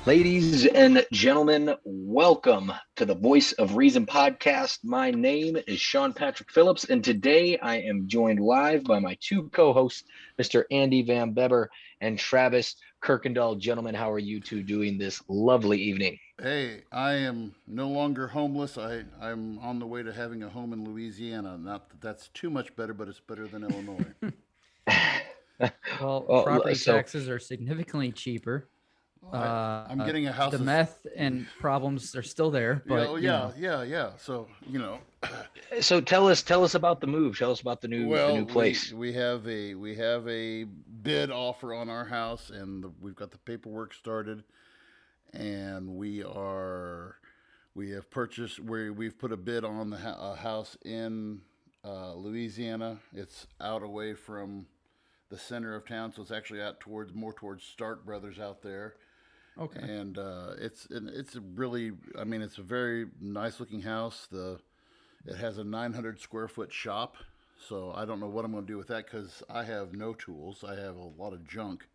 Ladies and gentlemen, welcome to the Voice of Reason podcast. My name is Sean Patrick Phillips, and today I am joined live by my two co-hosts, Mr. Andy Van Beber and Travis Kirkendall. Gentlemen, how are you two doing this lovely evening? Hey, I am no longer homeless. I'm on the way to having a home in Louisiana. Not that that's too much better, but it's better than Illinois. Well, well, property so taxes are significantly cheaper. Well, I'm getting a The house. meth and problems are still there, Yeah, but oh, yeah, yeah, yeah. So so tell us about the move. Tell us about the new well, we place. we have a we have a bid offer on our house, and we've got the paperwork started, and we've put a bid on a house in Louisiana. It's out away from the center of town, so it's actually out towards Stark Brothers out there. okay. And it's a really, I mean, it's a very nice looking house. It has a 900 square foot shop, so I don't know what I'm going to do with that because I have no tools. I have a lot of junk.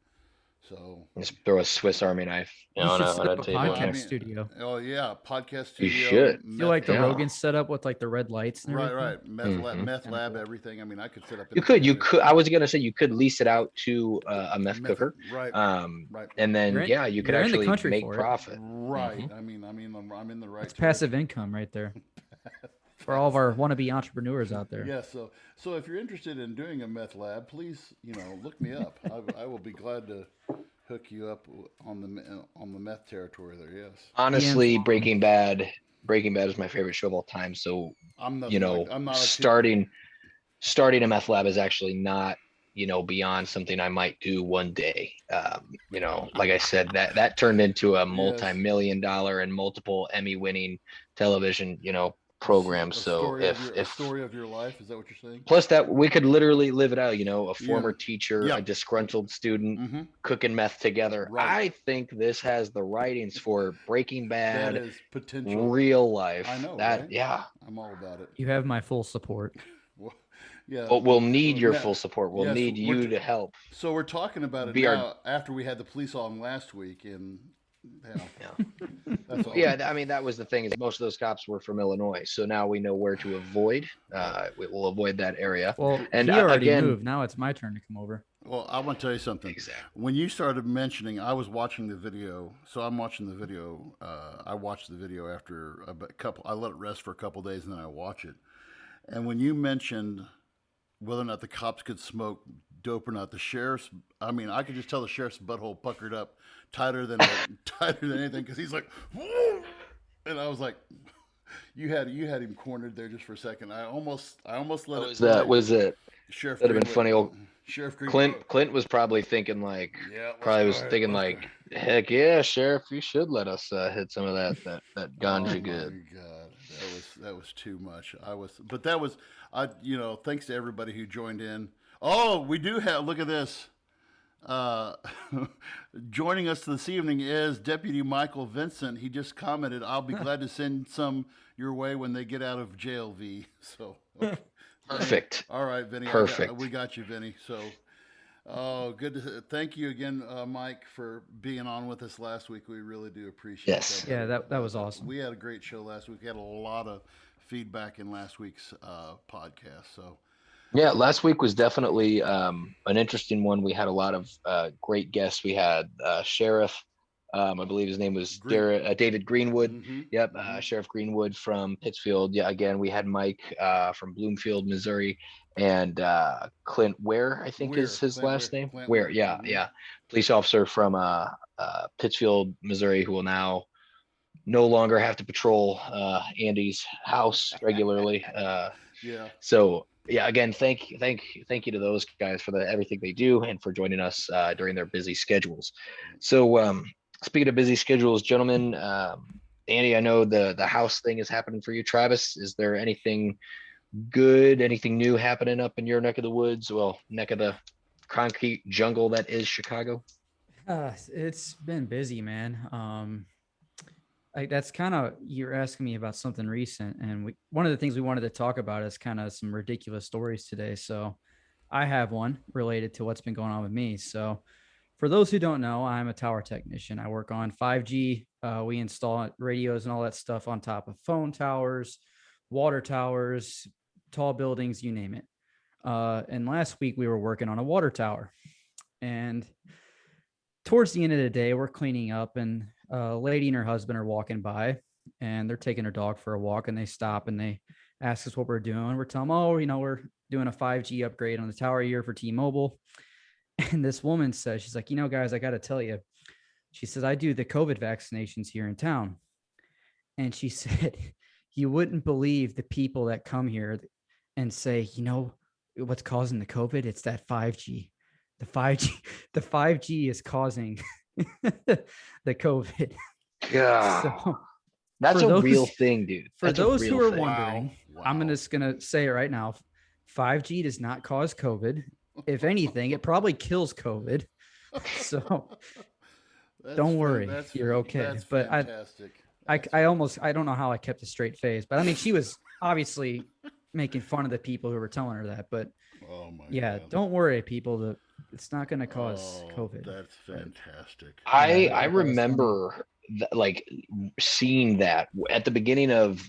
So Just throw a Swiss Army knife, You on should a set on a up a table well, in I podcast there. mean, studio. oh yeah, podcast You studio, should. Feel like the Yeah. Rogan setup with like the red lights and right, everything. right, Hmm. meth Kind of lab, cool. everything. I mean, I could set up You could, anything. you could. I was gonna say you could lease it out to a meth Meth, cooker, right, right. and then yeah, you could You're in the actually country make for it. profit. Right. Hmm. I'm in the right That's passive territory. income right there for all of our wannabe entrepreneurs out there. Yeah. So if you're interested in doing a meth lab, please, look me up. I will be glad to hook you up on the meth territory there. Yes. DMs Honestly, welcome. Breaking Bad is my favorite show of all time. So I'm not a too. starting a meth lab is actually not beyond something I might do one day. Like I said, that turned into a Yes. multi-million dollar and multiple Emmy winning television program. So A if story of your life. Is that what you're saying? plus that we could literally live it out, a Yeah. former teacher, a Yeah. disgruntled student Mm-hmm. cooking meth together. Right. I think this has the writings for Breaking That Bad, is potential. real I life. know, That right? yeah. I'm all about it. You have my full support. Well, yeah. But we'll need your Now, full support. We'll yes, need you to help so we're talking about it be our now after we had the police on last week, and yeah, yeah. that's all. Yeah, I mean that was the thing is most of those cops were from Illinois. So now we know where to avoid. Right. We will avoid that area. Well, And he already again, moved. Now it's my turn to come over. Well, I want to tell you something. exactly. When you started mentioning, I was watching the video. So I'm watching the video. I watched the video after a couple. I let it rest for a couple days, and then I watch it. And when you mentioned whether or not the cops could smoke dope or not, the sheriff's. I mean, I could just tell the sheriff's butthole puckered up tighter than anything because he's like, "Whoa," and I was like, you had him cornered there just for a second. I almost let What it was that? play. Was it Sheriff that'd have been Greenwood. funny old Sheriff Greenwood. Clint was probably thinking Yeah, let's probably go was ahead. thinking Let's go. like, heck yeah, Sheriff, you should let us hit some of that Oh ganja my good. God, that was too much. But that was I. Thanks to everybody who joined in. Oh, we do have. Look at this. Uh, joining us this evening is Deputy Michael Vincent. He just commented, "I'll be glad to send some your way when they get out of jail." V. So, okay. Perfect. All right, Vinny. We Perfect. got you, Vinny. So, oh, good. Thank you again, Mike, for being on with us last week. We really do appreciate that, Yes. Yeah, brother. that was awesome. We had a great show last week. We had a lot of feedback in last week's podcast. So, Yeah, last week was definitely an interesting one. We had a lot of great guests. We had Sheriff, I believe his name was Green. David Greenwood. Mm-hmm. Yep, Mm-hmm. Sheriff Greenwood from Pittsfield. Yeah, again, we had Mike from Bloomfield, Missouri, and Clint Ware, I think is his last name. Clint Ware, Weir. yeah, Mm-hmm. yeah, police officer from Pittsfield, Missouri, who will now no longer have to patrol Andy's house regularly. Yeah. So yeah, again, thank you to those guys for everything they do and for joining us during their busy schedules. So speaking of busy schedules, gentlemen, Andy, I know the house thing is happening for you. Travis, is there anything good, anything new happening up in your neck of the woods? Well, neck of the concrete jungle that is Chicago. It's been busy, man. Like that's kind of you're asking me about something recent, and one of the things we wanted to talk about is kind of some ridiculous stories today. So I have one related to what's been going on with me. So For those who don't know, I'm a tower technician. I work on 5G. We install radios and all that stuff on top of phone towers, water towers, tall buildings, you name it. And last week we were working on a water tower. And towards the end of the day, we're cleaning up, and a lady and her husband are walking by, and they're taking their dog for a walk, and they stop and they ask us what we're doing. We're telling them, oh, we're doing a 5G upgrade on the tower here for T-Mobile. And this woman says, she's like, guys, I got to tell you, she says, I do the COVID vaccinations here in town. And she said, you wouldn't believe the people that come here and say, what's causing the COVID? It's that 5G. The 5G is causing the COVID. God, So that's for a those- real thing, dude. For That's a those real who are thing. wondering, I'm just going to say it right now. 5G does not cause COVID. If anything, it probably kills COVID. So don't worry, you're okay. That's But fantastic. I don't know how I kept a straight face, but I mean, she was obviously making fun of the people who were telling her that. But Oh my yeah, God. don't worry, people. It's not going to cause Oh, COVID. That's fantastic. I remember like seeing that at the beginning of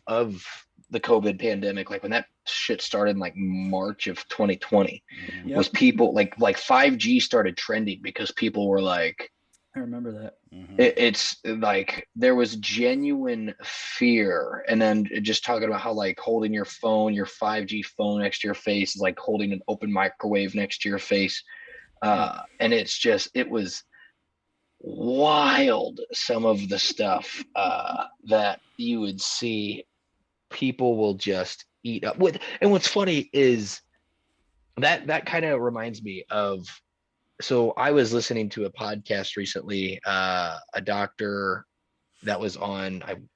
the COVID pandemic, like when that shit started in like March of 2020, Mhm. Yep. was people like 5G started trending because people were like, I remember that. Mhm. it's like there was genuine fear. And then just talking about how like holding your 5G phone next to your face is like holding an open microwave next to your face. And it was wild, some of the stuff that you would see. People will just eat up with. And what's funny is that kind of reminds me of, so I was listening to a podcast recently, a doctor that was on, I'm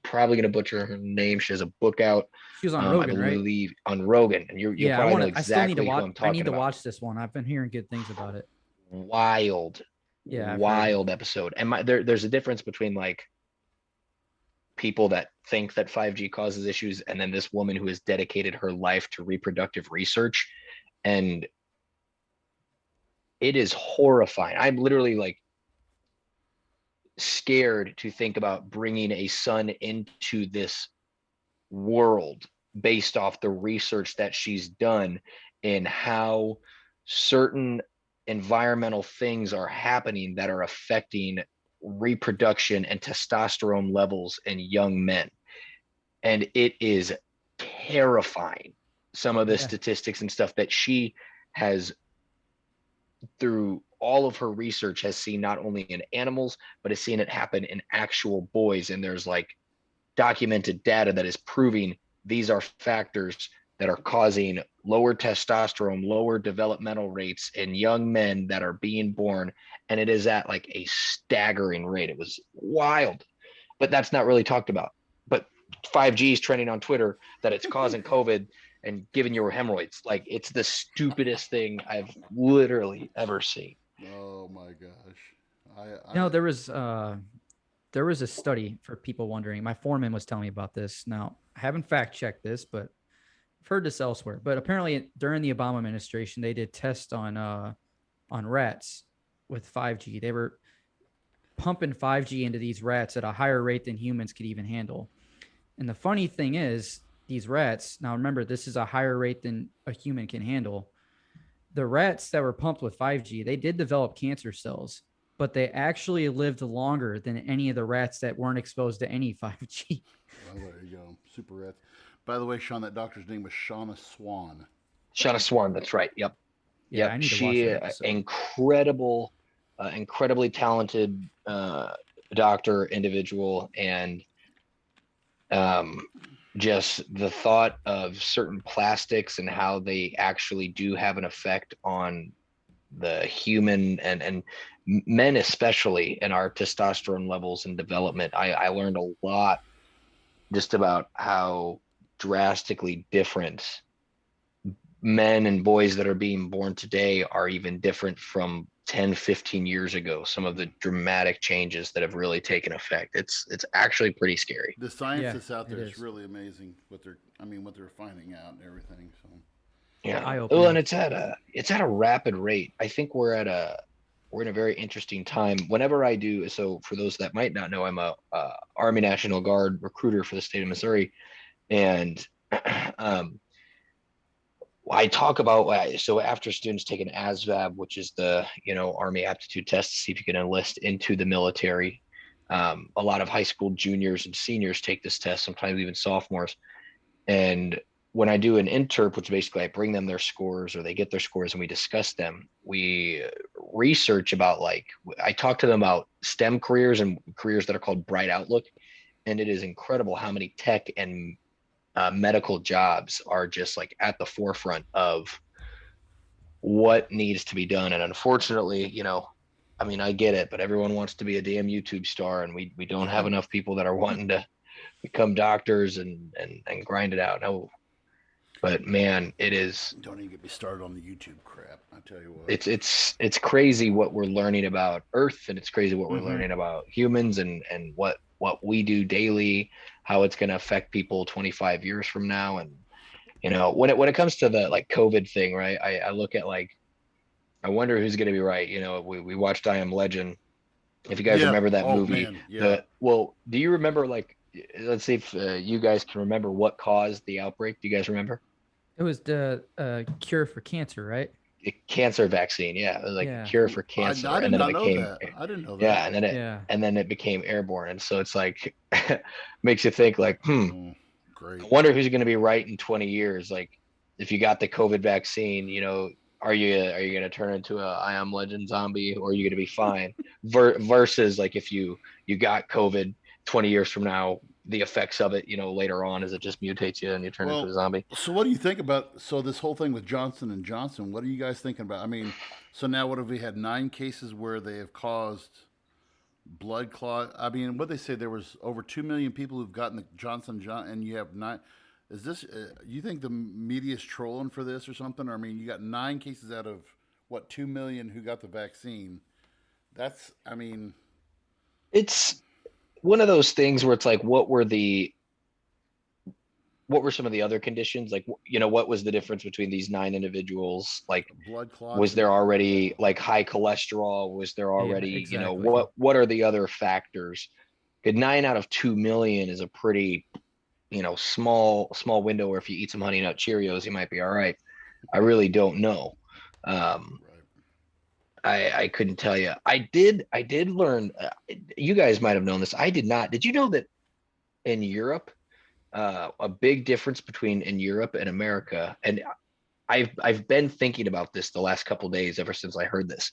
probably going to butcher her name. She has a book out. She was on Rogan, I right? believe on Rogan, and you Yeah, probably know I still need to exactly who watch. I'm I talking need to about. watch this one. I've been hearing good things about it. Wild, Yeah, I've heard. wild episode. And there's a difference between like people that think that 5G causes issues, and then this woman who has dedicated her life to reproductive research, and it is horrifying. I'm literally like scared to think about bringing a son into this world based off the research that she's done in how certain environmental things are happening that are affecting reproduction and testosterone levels in young men. And it is terrifying, some of the statistics and stuff that she has, through all of her research, has seen not only in animals, but has seen it happen in actual boys. And there's like documented data that is proving these are factors that are causing lower testosterone, lower developmental rates in young men that are being born. And it is at like a staggering rate. It was wild, but that's not really talked about. But 5G is trending on Twitter that it's causing COVID and giving you hemorrhoids. Like, it's the stupidest thing I've literally ever seen. Oh my gosh. There was a study, for people wondering. My foreman was telling me about this. Now, I haven't fact checked this, but I've heard this elsewhere. But apparently, during the Obama administration, they did tests on rats with 5G. They were pumping 5G into these rats at a higher rate than humans could even handle. And the funny thing is, these rats, now remember, this is a higher rate than a human can handle. The rats that were pumped with 5G, they did develop cancer cells, but they actually lived longer than any of the rats that weren't exposed to any 5G. Oh, there you go. Super rats. By the way, Sean, that doctor's name was Shauna Swan. Shauna Swan, that's right. Yep. Yeah, Yep. I need to watch She that episode. incredibly talented doctor, individual, and just the thought of certain plastics and how they actually do have an effect on the human and men, especially in our testosterone levels and development. I learned a lot just about how drastically different men and boys that are being born today are even different from 10, 15 years ago. Some of the dramatic changes that have really taken effect. It's actually pretty scary. The science Yeah, that's out there it is is. really amazing. What they're finding out and everything. So Yeah. Eye-opening. Well, and it's at a rapid rate. I think we're at a we're in a very interesting time. Whenever I do, so for those that might not know, I'm a Army National Guard recruiter for the state of Missouri, and um, I talk about so after students take an ASVAB, which is the Army aptitude test to see if you can enlist into the military. A lot of high school juniors and seniors take this test, sometimes even sophomores. And when I do an interp, which basically I bring them their scores or they get their scores and we discuss them, we research about I talk to them about STEM careers and careers that are called Bright Outlook. And it is incredible how many tech and medical jobs are just like at the forefront of what needs to be done. And unfortunately, I mean, I get it, but everyone wants to be a damn YouTube star, and we don't have enough people that are wanting to become doctors and grind it out. No, but man, it is. Don't even get me started on the YouTube crap. I tell you what. It's crazy what we're learning about Earth, and it's crazy what we're Mhm. learning about humans and what we do daily, how it's going to affect people 25 years from now. And when it comes to the like COVID thing, right? I look at I wonder who's going to be right. We watched I Am Legend. If you guys Yeah. remember that Oh, movie, man. Yeah. do you remember let's see if you guys can remember what caused the outbreak. Do you guys remember? It was the cure for cancer, right? The cancer vaccine. Yeah, it was like a Yeah. cure for I cancer, did and then it not know became that. I didn't know that. yeah, Yeah. and then it became airborne. And so it's like makes you think like, Oh, great. I wonder who's going to be right in 20 years. Like if you got the COVID vaccine, are you going to turn into a I Am Legend zombie, or are you going to be fine? Versus like if you got COVID 20 years from now, the effects of it, later on, as it just mutates you and you turn into a Well, zombie. so what do you think about this whole thing with Johnson and Johnson? What are you guys thinking about? I mean, so now what have we had 9 cases where they have caused blood clot? I mean, what they say there was over 2 million people who've gotten the Johnson Johnson, and you have 9. Is this? You think the media's trolling for this or something? Or, I mean, you got 9 cases out of what 2 million who got the vaccine. That's, I mean, It's one of those things where it's like, what were some of the other conditions? Like, what was the difference between these 9 individuals? Like, blood clots was there and already like high cholesterol? Was there Yeah, already, exactly. what are the other factors? Good, 9 out of 2 million is a pretty, small window where if you eat some Honey Nut Cheerios, you might be all right. I really don't know. Um, right. I couldn't tell you. I did learn. You guys might have known this. I did not. Did you know that in Europe, a big difference between in Europe and America, and I've been thinking about this the last couple of days ever since I heard this.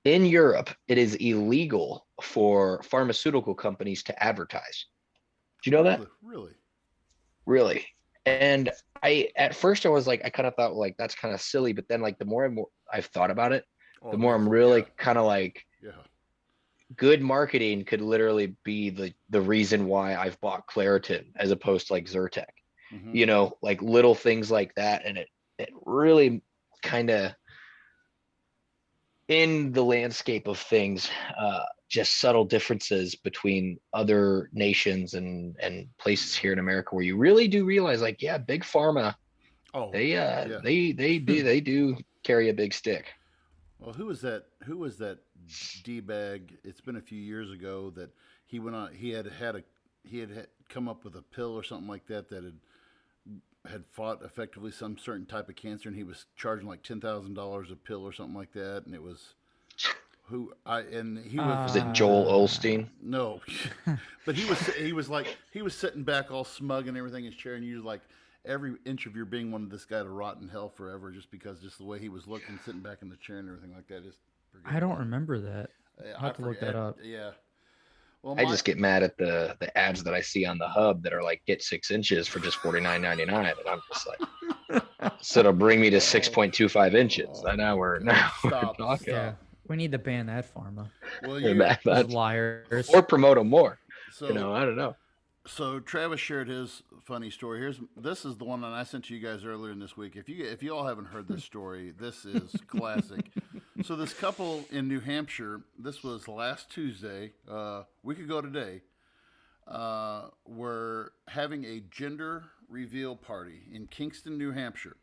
In Europe, it is illegal for pharmaceutical companies to advertise. Do you know that? Really, really. Really? And at first I was like, I kind of thought like that's kind of silly, but then like the more and more I've thought about it, Oh, the it more makes I'm yeah, really kind of like yeah. good marketing could literally be the reason why I've bought Claritin as opposed to like Zyrtec. Mm-hmm. Like little things like that, and it really kind of in the landscape of things, just subtle differences between other nations and places here in America where you really do realize like, yeah, big pharma, Oh, they yeah. they do carry a big stick. Well, who was that? Who was that d bag? It's been a few years ago that he went on. He had come up with a pill or something like that that had fought effectively some certain type of cancer, and he was charging like $10,000 a pill or something like that. And it was who I and he was Was it Joel Olstein? no, but he was sitting back all smug and everything in his chair, and you like every inch of your being wanted this guy to rot in hell forever, just the way he was looking, sitting back in the chair and everything like that. Just forget I don't about it. remember that. I'll have to look that up. Yeah. Well, I my just get mad at the ads that I see on the hub that are like get 6 inches for just $49.99, and I'm just like, so it'll bring me to 6.25 inches. Oh Now my we're God! talking. Yeah, Stop. we need to ban that pharma. Well, Those That's liars. or promote them more. so I don't know. So Travis shared his funny story. This is the one that I sent to you guys earlier in this week. If you all haven't heard this story, this is classic. So this couple in New Hampshire, this was last Tuesday, week ago today, were having a gender reveal party in Kingston, New Hampshire,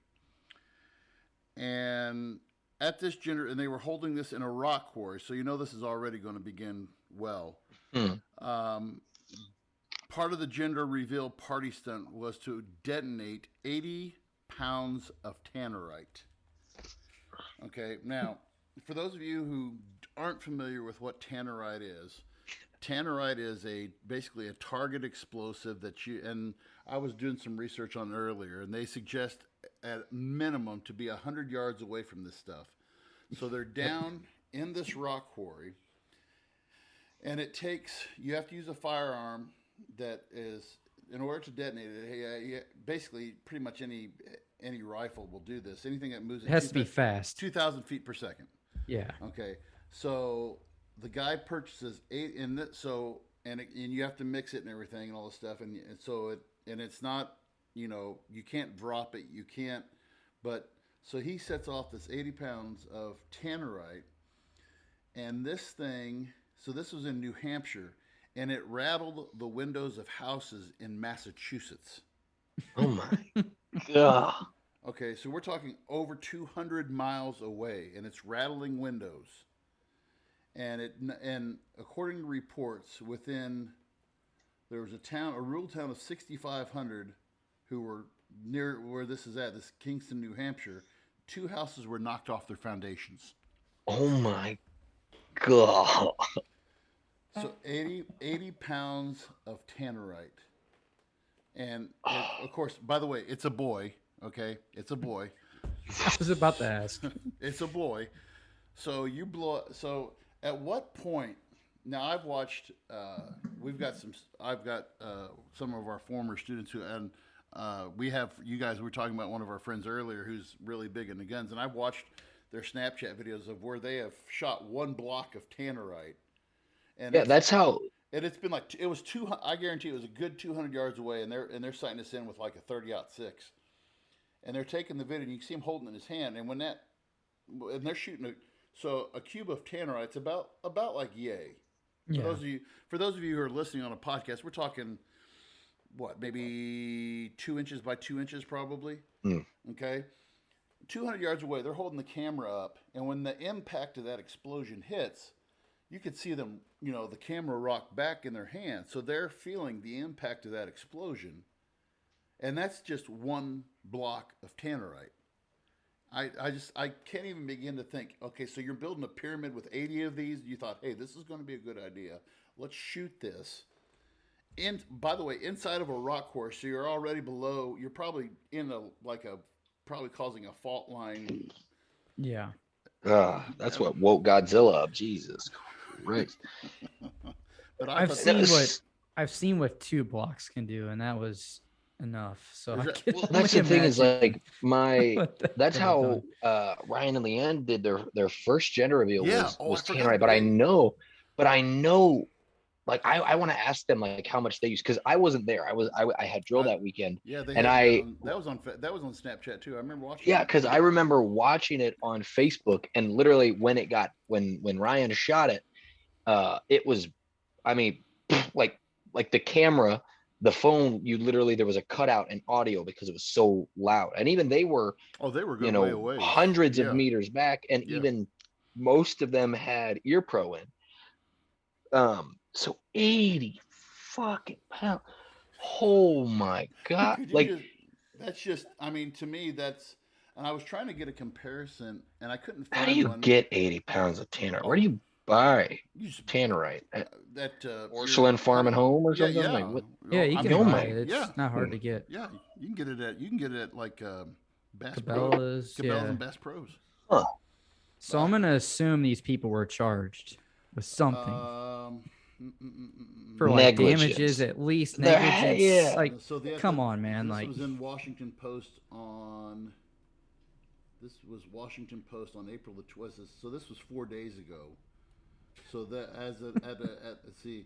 and at this gender, and they were holding this in a rock quarry, so you know this is already going to begin well. Hmm. Part of the gender reveal party stunt was to detonate 80 pounds of tannerite. Okay, now, for those of you who aren't familiar with what tannerite is basically a target explosive that and I was doing some research on it earlier, and they suggest at minimum to be 100 yards away from this stuff. So they're down in this rock quarry, and you have to use a firearm that is, in order to detonate it, basically pretty much any rifle will do this. Anything that moves It has to be fast. 2,000 feet per second. Yeah. Okay, so the guy purchases 8 in this, and you have to mix it and everything and all this stuff, and it's not, you can't drop it, you can't, but so he sets off this 80 pounds of tannerite, and this was in New Hampshire, and it rattled the windows of houses in Massachusetts. Oh my God. Okay, so we're talking over 200 miles away, and it's rattling windows. And according to reports, there was a rural town of 6,500 who were near where this is at, this Kingston, New Hampshire. 2 houses were knocked off their foundations. Oh my God. So 80 pounds of tannerite. And of course, by the way, it's a boy. Okay, it's a boy. I was about to ask. It's a boy. So So at what point? Now I've watched. I've got some of our former students and we have you guys. We were talking about one of our friends earlier who's really big into guns, and I've watched their Snapchat videos of where they have shot 1 block of tannerite. And yeah, that's how. And it's been like it was 200. I guarantee it was a good 200 yards away, and they're sighting us in with like a 30-06, and they're taking the video. And you can see him holding it in his hand, and they're shooting a cube of tannerite's about like yay. Yeah. For those of you who are listening on a podcast, we're talking what, maybe 2 inches by 2 inches, probably. Okay, 200 yards away, they're holding the camera up, and when the impact of that explosion hits, you could see them, the camera rock back in their hands. So they're feeling the impact of that explosion. And that's just 1 block of tannerite. I can't even begin to think, okay, so you're building a pyramid with 80 of these. You thought, hey, this is going to be a good idea. Let's shoot this. And by the way, inside of a rock quarry, so you're already below, you're probably probably causing a fault line. Yeah. That's what woke Godzilla up. Jesus Christ. But I've seen what 2 blocks can do, and that was enough. So that's the thing is like that's hell how Ryan and Leanne did their first gender reveal was tannerite. But I know like I want to ask them like how much they use, because I wasn't there. I had drill that weekend. Yeah, that was on Snapchat too. I remember watching. Yeah, because I remember watching it on Facebook, and literally when Ryan shot it, it was, I mean, like the camera, the phone, there was a cutout in audio because it was so loud, and even they were good way away, hundreds of meters back, and even most of them had ear pro in. So 80 fucking pounds. Oh my God. That's just, I mean, to me, that's, and I was trying to get a comparison and I couldn't find How do you get 80 pounds of tannerite? Where do you buy tannerite? Orchland Farm and Home or something? Yeah, like what? Yeah, you can buy it. It's not hard to get. Yeah, you can get it at like Bass Cabela's, Cabela's and Bass Pros. Huh. So I'm gonna assume these people were charged with something. For like damages, at least negligence. Yeah. Like, come on, man. This was in Washington Post on. This was Washington Post on April the 12th. So this was 4 days ago. So that let's see,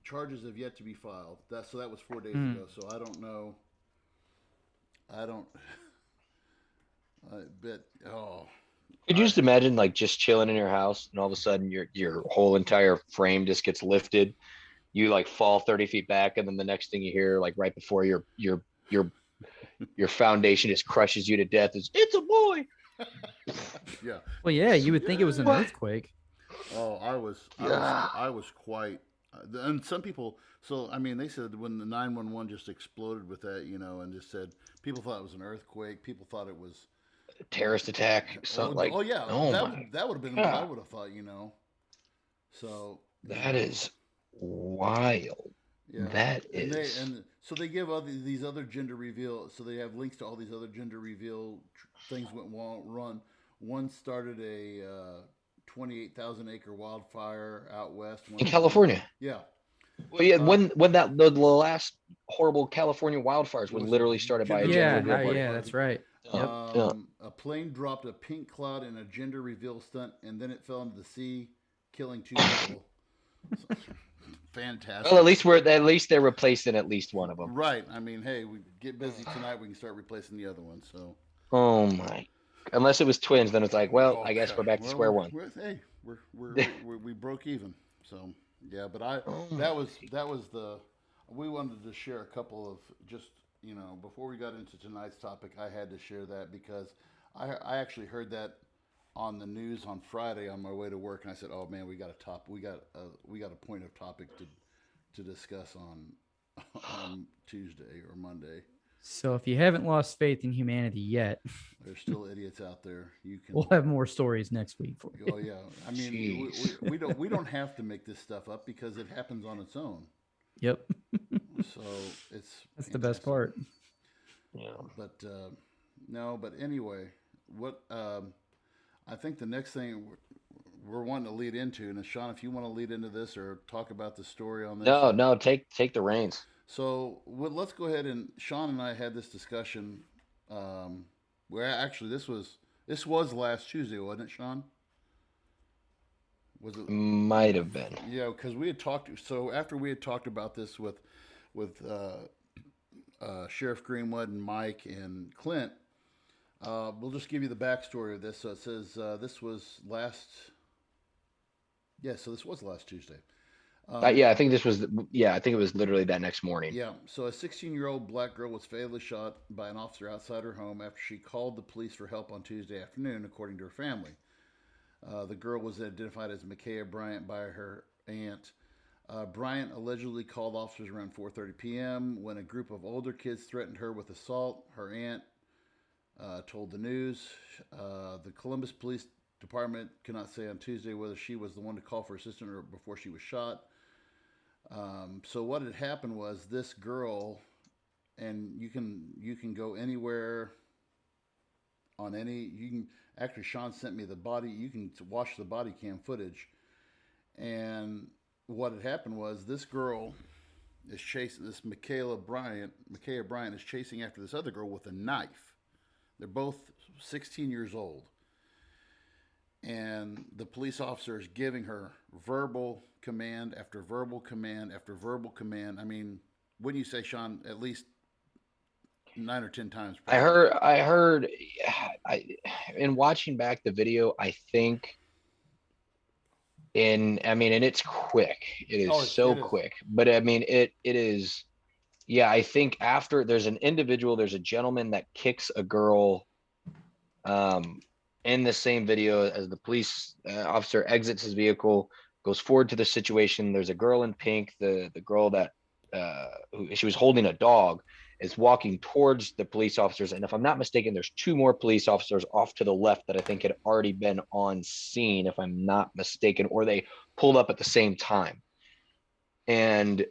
charges have yet to be filed. That was 4 days ago. So I don't know. Could you just imagine like just chilling in your house and all of a sudden your whole entire frame just gets lifted, you like fall 30 feet back, and then the next thing you hear, like right before your foundation just crushes you to death, is "It's a boy." Yeah. Well, yeah, you would think it was an What? earthquake. Oh, Yeah. I was quite, and some people. So I mean, they said when the 911 just exploded with that, you know, and just said people thought it was an earthquake. People thought it was, Terrorist attack. So oh, like, oh yeah, oh my that would have been what I God. would have thought, you know. So you That know, is wild. yeah, That is. and so they give these other gender reveal. So they have links to all these other gender reveal things went run. One started a 28,000 acre wildfire out west. In One started, California. yeah. Well, yeah, Uh, when that the last horrible California wildfires it were was literally started by a gender gender Yeah, reveal reveal party. yeah, that's party. right. Yep. Yeah. A plane dropped a pink cloud in a gender reveal stunt, and then it fell into the sea, killing two people. Well, Fantastic. at least they're replacing at least one of them. Right. I mean, hey, we get busy tonight. We can start replacing the other one. So. Oh my! Unless it was twins, then it's like, well, Oh, I guess God. we're back to Well, square one. hey, we broke even. So yeah, but Oh that my! was that was the we wanted to share a couple of just before we got into tonight's topic, I had to share that because I actually heard that on the news on Friday on my way to work, and I said, oh man, we got a point of topic to discuss on on Tuesday or Monday. So if you haven't lost faith in humanity yet, There's still idiots out there. You can. we'll have more stories next week for you. Oh yeah. I mean, Jeez. we don't have to make this stuff up because it happens on its own. Yep. So it's That's the best fantastic. part. Yeah. But no. But anyway, what I think the next thing we're wanting to lead into, and Sean, if you want to lead into this or talk about the story on this, No, no, take the reins. so let's go ahead and Sean and I had this discussion. Where actually this was last Tuesday, wasn't it, Sean? Was it? Might have been. Yeah, because we had talked. So after we had talked about this with Sheriff Greenwood and Mike and Clint, we'll just give you the backstory of this. So it says this was last. Yeah, so this was last Tuesday. Yeah, I think this was. Yeah, I think it was literally that next morning. Yeah, so a 16-year-old black girl was fatally shot by an officer outside her home after she called the police for help on Tuesday afternoon, according to her family. The girl was identified as Micaiah Bryant by her aunt. Bryant allegedly called officers around 4:30 p.m. when a group of older kids threatened her with assault. Her aunt told the news. The Columbus Police Department cannot say on Tuesday whether she was the one to call for assistance or before she was shot. So what had happened was this girl, and you can go anywhere on any. You can actually Sean sent me the body. You can watch the body cam footage, and what had happened was this girl is chasing this Micaiah Bryant is chasing after this other girl with a knife. They're both 16 years old, and the police officer is giving her verbal command after verbal command after verbal command. I mean, wouldn't you say, Sean, at least 9 or 10 times? Probably. I heard, in watching back the video, I think I mean, and it's quick. It is so It is. quick, but I mean, it is, yeah, I think after there's a gentleman that kicks a girl, in the same video as the police officer exits his vehicle, goes forward to the situation. There's a girl in pink, the girl that she was holding a dog, is walking towards the police officers. And if I'm not mistaken, there's two more police officers off to the left that I think had already been on scene, if I'm not mistaken, or they pulled up at the same time. And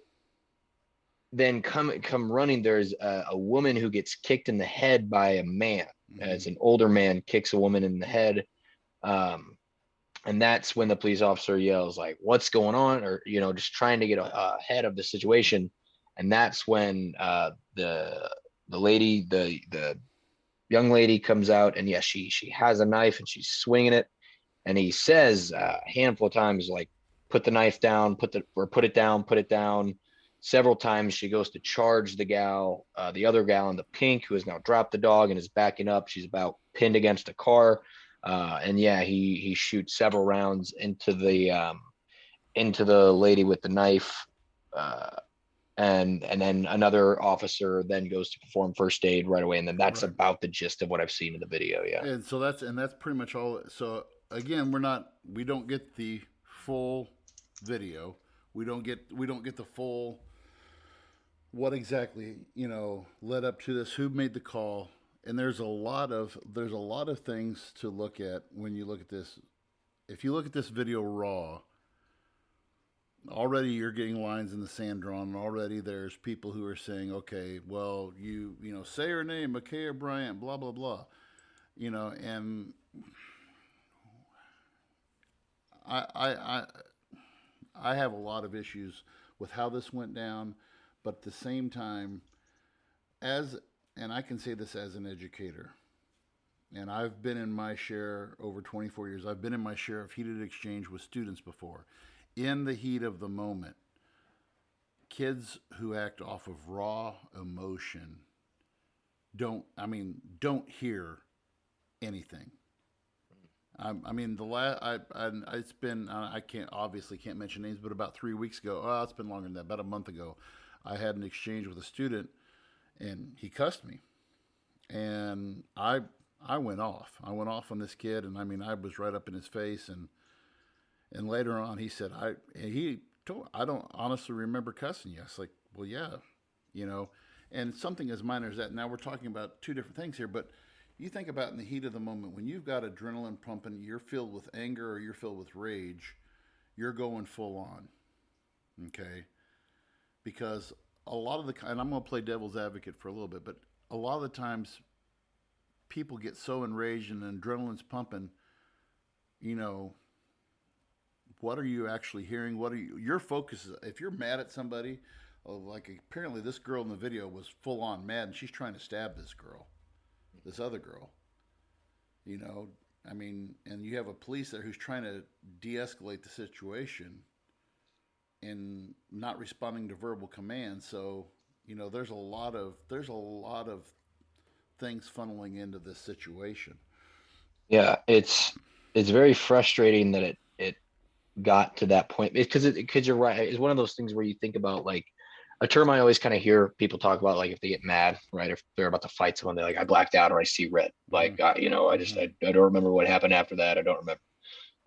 then come running, there's a woman who gets kicked in the head by a man. As an older man kicks a woman in the head. And that's when the police officer yells like, what's going on? Or, just trying to get ahead of the situation. And that's when the young lady comes out, and yes, she has a knife and she's swinging it. And he says a handful of times, like, put the knife down, put it down. Several times she goes to charge the other gal in the pink, who has now dropped the dog and is backing up. She's about pinned against a car. And yeah, he shoots several rounds into the lady with the knife. and then another officer then goes to perform first aid right away, and then that's Right. about the gist of what I've seen in the video. Yeah. And so that's pretty much all. So again, we don't get the full video. We don't get the full what exactly led up to this, who made the call, and there's a lot of things to look at when you look at this. If you look at this video raw, already you're getting lines in the sand drawn. Already there's people who are saying, okay, well, say her name, Ma'Khia Bryant, blah blah blah, and I I I I have a lot of issues with how this went down, but at the same time, as and I can say this as an educator, and I've been in my share over 24 years. I've been in my share of heated exchange with students before. In the heat of the moment, kids who act off of raw emotion don't hear anything. I mean, it's been, I can't mention names, but about 3 weeks ago, oh, it's been longer than that, about a month ago, I had an exchange with a student, and he cussed me, and I went off. I went off on this kid, and I mean, I was right up in his face, and later on, he said, I don't honestly remember cussing you. I was like, well, yeah, you know, and something as minor as that. Now we're talking about two different things here, but you think about in the heat of the moment when you've got adrenaline pumping, you're filled with anger or you're filled with rage, you're going full on, okay? Because a lot of and I'm going to play devil's advocate for a little bit, but a lot of the times people get so enraged and adrenaline's pumping, you know, what are you actually hearing? Your focus is, if you're mad at somebody, like apparently this girl in the video was full on mad and she's trying to stab this other girl, you know, I mean, and you have a police there who's trying to de-escalate the situation and not responding to verbal commands. So, there's a lot of things funneling into this situation. Yeah, it's very frustrating that it got to that point, because you're right. It's one of those things where you think about, like, a term I always kind of hear people talk about, like if they get mad, right? If they're about to fight someone, they're like, I blacked out or I see red. Like, I don't remember what happened after that. I don't remember.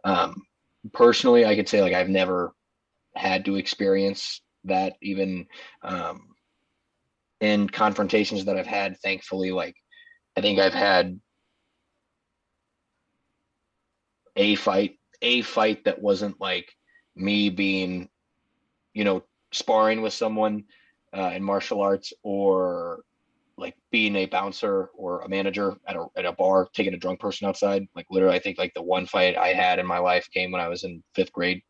Um, Personally, I could say, like, I've never had to experience that, even in confrontations that I've had. Thankfully, like, I think I've had a fight that wasn't like me being, sparring with someone in martial arts, or like being a bouncer or a manager at a bar, taking a drunk person outside. Like, literally, I think like the one fight I had in my life came when I was in fifth grade.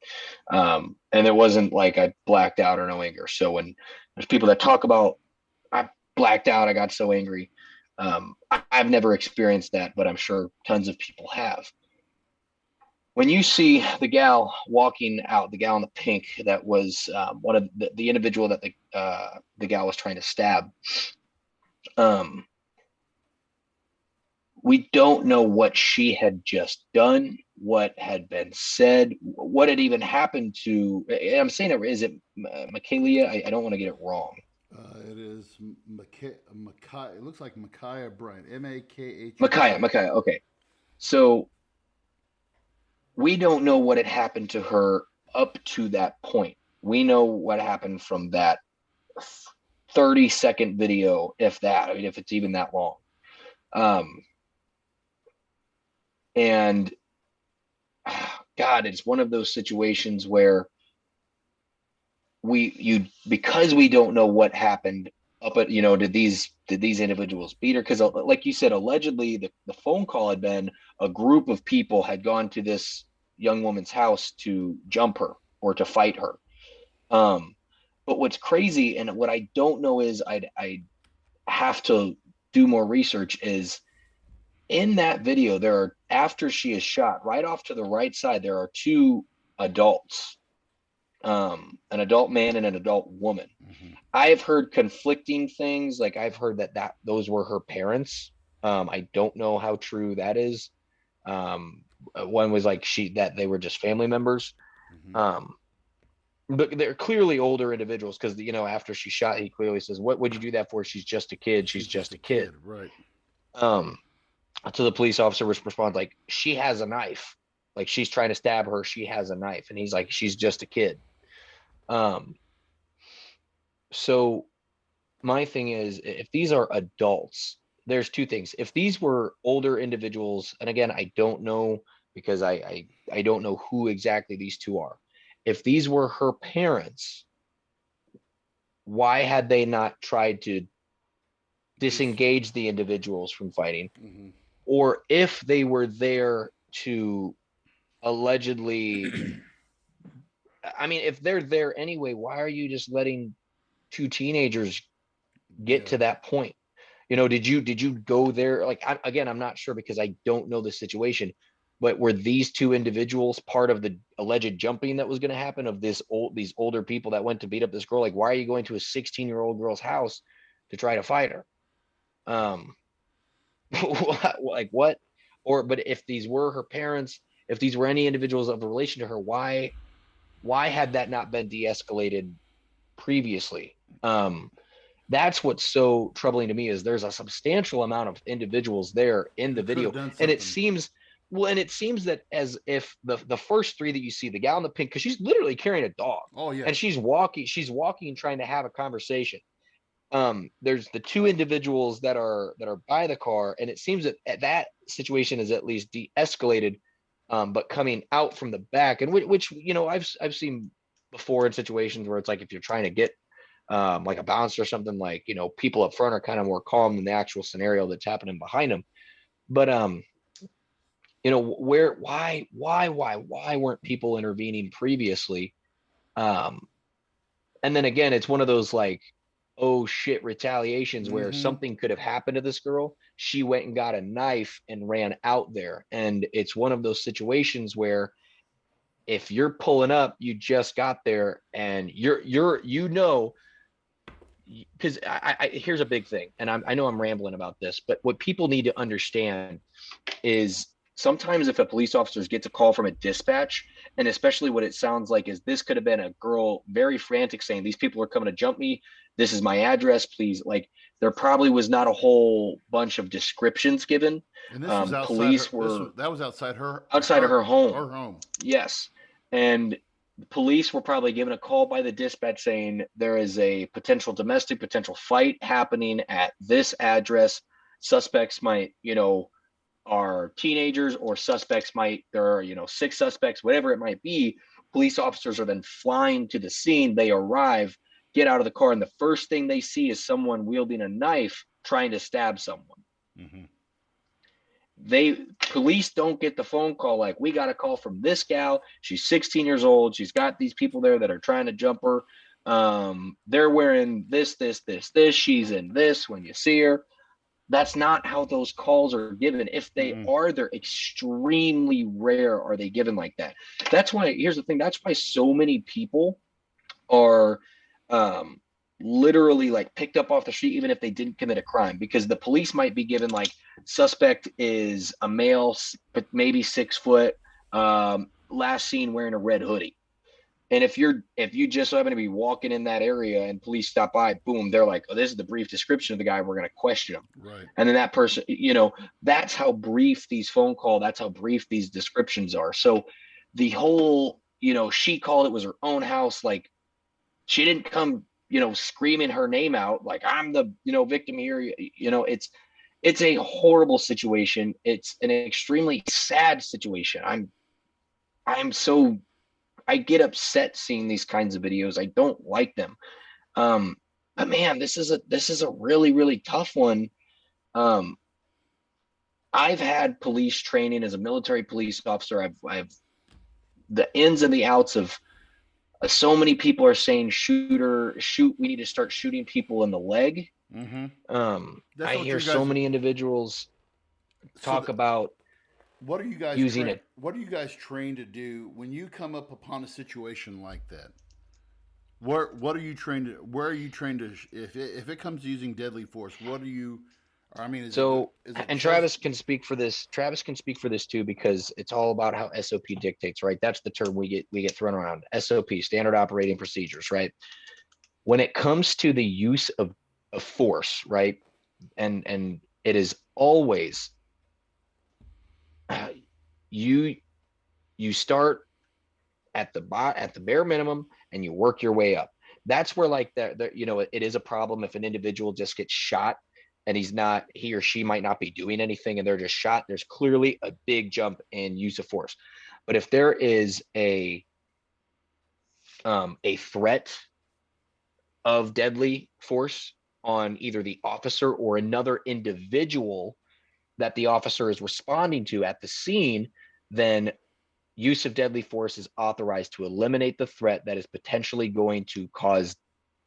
And it wasn't like I blacked out or no anger. So when there's people that talk about, I blacked out, I got so angry. I've never experienced that, but I'm sure tons of people have. When you see the gal walking out, the gal in the pink, that was one of the individual that the gal was trying to stab. Um, we don't know what she had just done, what had been said, what had even happened to. I'm saying it. Is it Michaelia? I don't want to get it wrong. It is Makai. It looks like Ma'Khia Bryant. Micaiah. Makhia. Micaiah. Okay. So we don't know what had happened to her up to that point. We know what happened from that 30-second video, if that. I mean, if it's even that long. And God, it's one of those situations where because we don't know what happened up at, did these individuals beat her? Because, like you said, allegedly the phone call had been a group of people had gone to this young woman's house to jump her or to fight her. But what's crazy, and what I don't know is, I have to do more research, is in that video, after she is shot, right off to the right side, there are two adults, an adult man and an adult woman. Mm-hmm. I've heard conflicting things. Like, I've heard that those were her parents. I don't know how true that is. One was like that they were just family members. Mm-hmm. Um, but they're clearly older individuals because after she shot, he clearly says, "What would you do that for? She's just a kid. She's just a kid." right? Um, to the police officer, which responds like, "She has a knife. Like she's trying to stab her. She has a knife," and he's like, "She's just a kid." Um, so my thing is, if these are adults, there's two things. If these were older individuals, and again, I don't know because I don't know who exactly these two are. If these were her parents, why had they not tried to disengage the individuals from fighting? Mm-hmm. Or if they were there to allegedly, I mean, if they're there anyway, why are you just letting two teenagers get Yeah. to that point? Did you go there? Like, I'm not sure because I don't know the situation, but were these two individuals part of the alleged jumping that was going to happen of these older people that went to beat up this girl? Like, why are you going to a 16-year-old girl's house to try to fight her? Um, like what? But if these were her parents, if these were any individuals of a relation to her, why had that not been de-escalated previously? That's what's so troubling to me is there's a substantial amount of individuals there in the Who could have video, done and it something? seems that as if the first three that you see, the gal in the pink, because she's literally carrying a dog, Oh and yes. she's walking and trying to have a conversation. There's the two individuals that are by the car, and it seems that situation is at least de-escalated, but coming out from the back, and which I've seen before in situations where it's like if you're trying to get like a bouncer or something, like people up front are kind of more calm than the actual scenario that's happening behind them. But why weren't people intervening previously? um and then again, it's one of those like, oh shit, retaliations where Mm-hmm. something could have happened to this girl. She went and got a knife and ran out there, and it's one of those situations where if you're pulling up, you just got there, and because here's a big thing, and I know I'm rambling about this, but what people need to understand is sometimes if a police officer gets a call from a dispatch, and especially what it sounds like is this could have been a girl very frantic saying, "These people are coming to jump me. This is my address, please." Like, there probably was not a whole bunch of descriptions given. And this was outside her. Police were That was outside her outside of her home. her home. Yes. And the police were probably given a call by the dispatch saying there is a potential fight happening at this address. Suspects might, are teenagers, or there are, six suspects, whatever it might be. Police officers are then flying to the scene. They arrive, get out of the car, and the first thing they see is someone wielding a knife trying to stab someone. Mm-hmm. Police don't get the phone call like, "We got a call from this gal. She's 16 years old. She's got these people there that are trying to jump her. They're wearing this, this, this, this. She's in this when you see her." That's not how those calls are given. If they Mm-hmm. are, they're extremely rare. Are they given like that? That's why, here's the thing. That's why so many people are um, literally like picked up off the street, even if they didn't commit a crime, because the police might be given like, suspect is a male, but maybe 6 foot, last seen wearing a red hoodie. And if you just happen to be walking in that area and police stop by, boom, they're like, "Oh, this is the brief description of the guy. We're going to question him." Right. And then that person, that's how brief that's how brief these descriptions are. So the whole, she called, it was her own house. Like, she didn't come, screaming her name out like, "I'm the, victim here." It's a horrible situation. It's an extremely sad situation. I'm so I get upset seeing these kinds of videos. I don't like them. Um, but man, this is a really, really tough one. Um, I've had police training as a military police officer. I've the ins and the outs of, so many people are saying, shoot. We need to start shooting people in the leg. Mm-hmm. I That's what hear you so guys. many individuals So talk about what are you guys using it. What are you guys trained to do when you come up upon a situation like that? What are you trained to? Where are you trained to? If it comes to using deadly force, what are you? Or, I mean, So, is it and just Travis can speak for this. Travis can speak for this too, because it's all about how SOP dictates, right? That's the term we get thrown around. SOP, standard operating procedures, right? When it comes to the use of force, right? And it is always you you start at the bare minimum and you work your way up. That's where like it is a problem if an individual just gets shot and he or she might not be doing anything and they're just shot. There's clearly a big jump in use of force. But if there is a threat of deadly force on either the officer or another individual that the officer is responding to at the scene, then use of deadly force is authorized to eliminate the threat that is potentially going to cause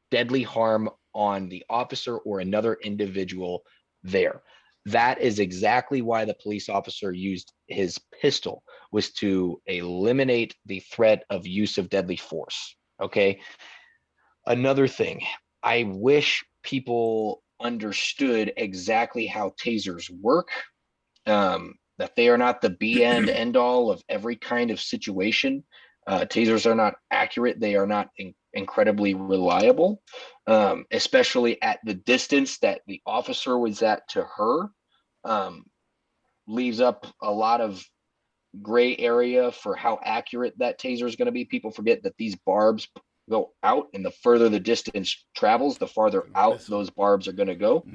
deadly harm on the officer or another individual there. That is exactly why the police officer used his pistol, was to eliminate the threat of use of deadly force. Okay. Another thing, I wish people understood exactly how tasers work, that they are not the be end all of every kind of situation. Tasers are not accurate. They are not incredibly reliable, especially at the distance that the officer was at to her. Um, Leaves up a lot of gray area for how accurate that taser is going to be. People forget that these barbs go out, and the further the distance travels, the farther out those barbs are going to go.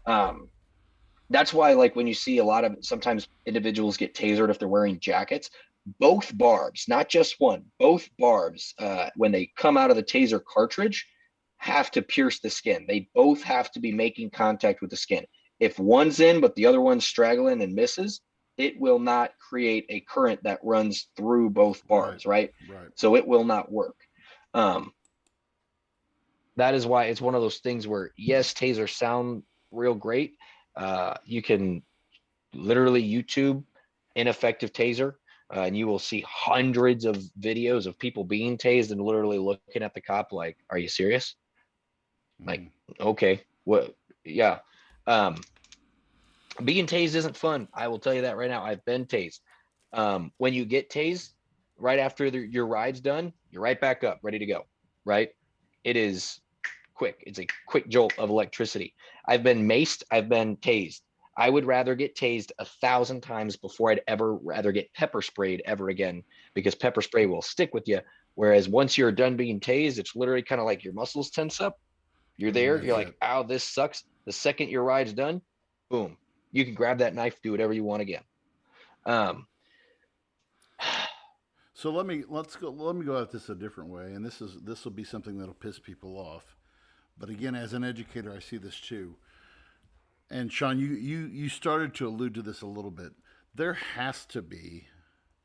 Um, that's why, like, when you see a lot of sometimes individuals get tasered if they're wearing jackets, both barbs, not just one, both barbs, when they come out of the taser cartridge, have to pierce the skin. They both have to be making contact with the skin. If one's in but the other one's straggling and misses, it will not create a current that runs through both barbs, right? Right. So it will not work. That is why it's one of those things where, yes, tasers sound real great. You can literally YouTube ineffective taser, and you will see hundreds of videos of people being tased and literally looking at the cop like, "Are you serious?" Like, okay, what? Yeah. Being tased isn't fun. I will tell you that right now. I've been tased. When you get tased, right after your ride's done, you're right back up, ready to go. Right? It is quick. It's a quick jolt of electricity. I've been maced. I've been tased. I would rather get tased 1,000 times before I'd ever rather get pepper sprayed ever again, because pepper spray will stick with you. Whereas once you're done being tased, it's literally kind of like your muscles tense up. You're there. You're like, ow, this sucks. The second your ride's done, boom, you can grab that knife, do whatever you want again. So let me go at this a different way, and this will be something that'll piss people off. But again, as an educator, I see this too. And Sean, you started to allude to this a little bit. There has to be,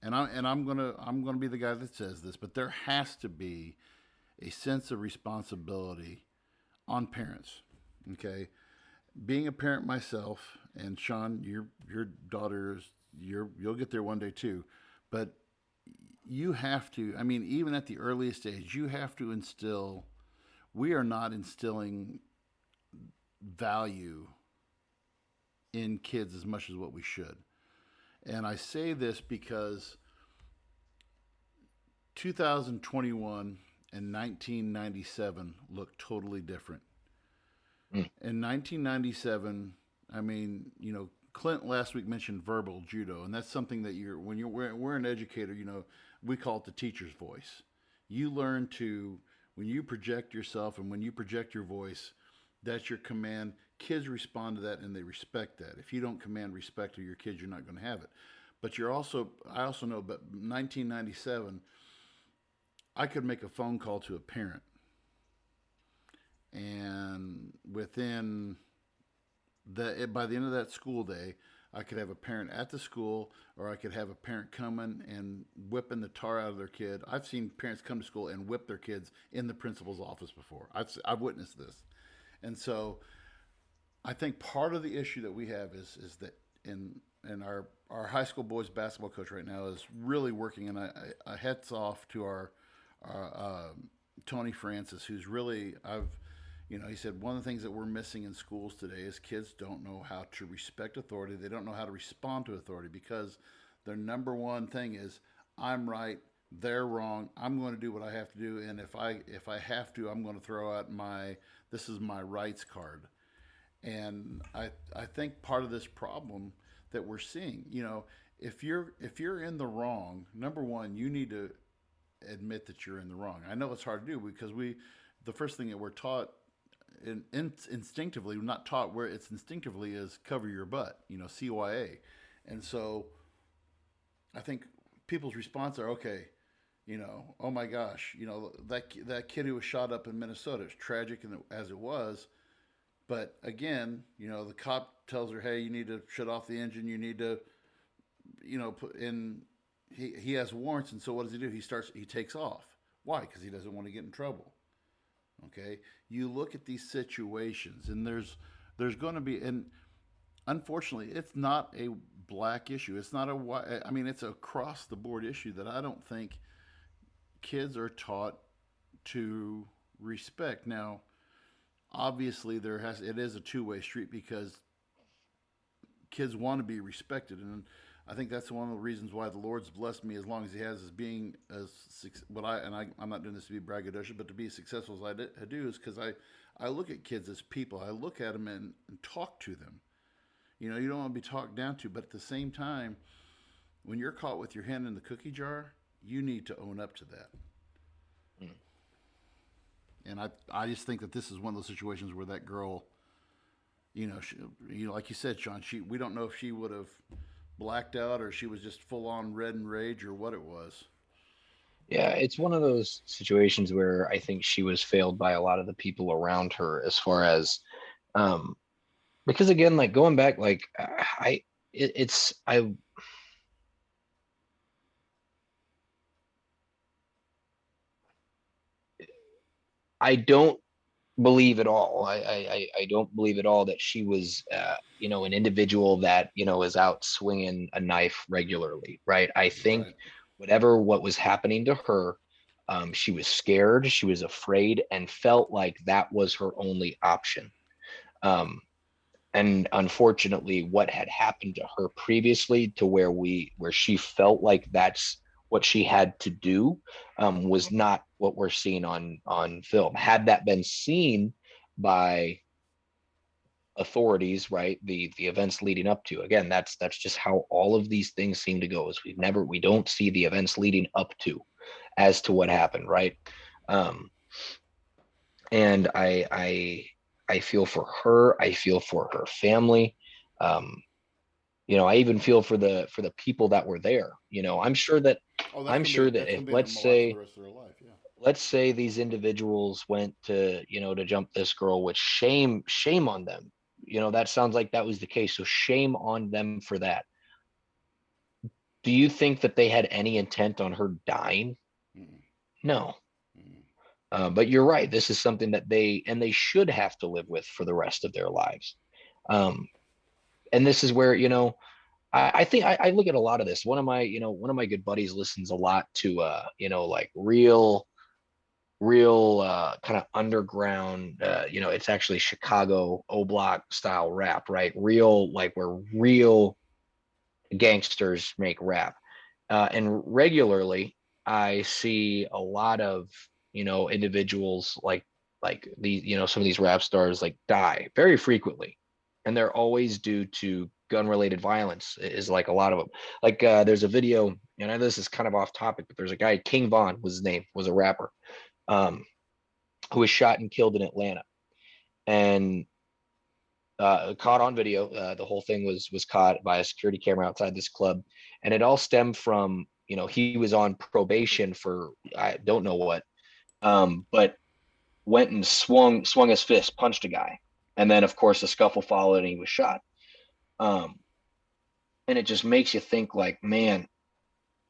and I'm gonna be the guy that says this, but there has to be a sense of responsibility on parents. Okay, being a parent myself, and Sean, your daughters, you'll get there one day too, but you have to. I mean, even at the earliest age, you have to instill. We are not instilling value in kids as much as what we should. And I say this because 2021 and 1997 look totally different. In 1997, I mean, Clint last week mentioned verbal judo, and that's something that we're an educator, we call it the teacher's voice. You learn to, when you project yourself and when you project your voice, that's your command. Kids respond to that and they respect that. If you don't command respect to your kids, you're not going to have it. But I also know, but 1997, I could make a phone call to a parent, and by the end of that school day, I could have a parent at the school, or I could have a parent coming and whipping the tar out of their kid. I've seen parents come to school and whip their kids in the principal's office before. I've witnessed this. And so I think part of the issue that we have is that in our high school boys basketball coach right now is really working, and I hats off to our Tony Francis, who's really He said one of the things that we're missing in schools today is kids don't know how to respect authority. They don't know how to respond to authority because their number one thing is I'm right, they're wrong. I'm going to do what I have to do, and if I have to, I'm going to throw out my this is my rights card. And I think part of this problem that we're seeing, if you're in the wrong, number one, you need to admit that you're in the wrong. I know it's hard to do because the first thing that we're taught instinctively, not taught where it's instinctively is cover your butt, CYA. And so I think people's response are okay, oh my gosh, that kid who was shot up in Minnesota, it's tragic as it was, but again, the cop tells her, hey, you need to shut off the engine, you need to, put in. He has warrants, and so what does he do? He takes off. Why? Because he doesn't want to get in trouble. Okay, you look at these situations, and there's going to be, and unfortunately, it's not a black issue. It's not I mean, it's a across the board issue that I don't think kids are taught to respect. Now, obviously, it is a two-way street because kids want to be respected, and I think that's one of the reasons why the Lord's blessed me as long as He has, as being as I'm not doing this to be braggadocious, but to be as successful as I do is because I look at kids as people. I look at them and talk to them. You don't want to be talked down to, but at the same time, when you're caught with your hand in the cookie jar, you need to own up to that. Mm. And I just think that this is one of those situations where that girl, like you said, Sean, we don't know if she would have blacked out or she was just full on red and rage or what it was. Yeah, it's one of those situations where I think she was failed by a lot of the people around her as far as um because again, like going back, like I it, it's I don't believe at all. I don't believe at all that she was, an individual that, is out swinging a knife regularly, right? I think Right. what was happening to her, she was scared, she was afraid, and felt like that was her only option. Um, and unfortunately, what had happened to her previously, to where she felt like that's what she had to do, was not what we're seeing on film. Had that been seen by authorities, right, the events leading up to, again, that's just how all of these things seem to go, is we don't see the events leading up to as to what happened, right? um and I feel for her, I feel for her family. um I even feel for the people that were there. Oh, I'm sure that that's if gonna be in their life for the rest of their life. Yeah. let's say these individuals went to, to jump this girl, which shame on them. That sounds like that was the case, so shame on them for that. Do you think that they had any intent on her dying? Mm-mm. No. Mm-mm. But you're right, this is something that they should have to live with for the rest of their lives. um and this is where, I think I look at a lot of this. One of my good buddies listens a lot to like real kind of underground, it's actually Chicago O Block style rap, right? Real, like where real gangsters make rap. And regularly I see a lot of, individuals like these, some of these rap stars like die very frequently, and they're always due to gun related violence, is like a lot of them. Like there's a video, and I know this is kind of off topic, but there's a guy, King Von was his name, was a rapper, um, who was shot and killed in Atlanta, and caught on video. The whole thing was caught by a security camera outside this club, and it all stemmed from, he was on probation for I don't know what, but went and swung his fist, punched a guy, and then of course the scuffle followed, and he was shot. Um, and it just makes you think, like, man,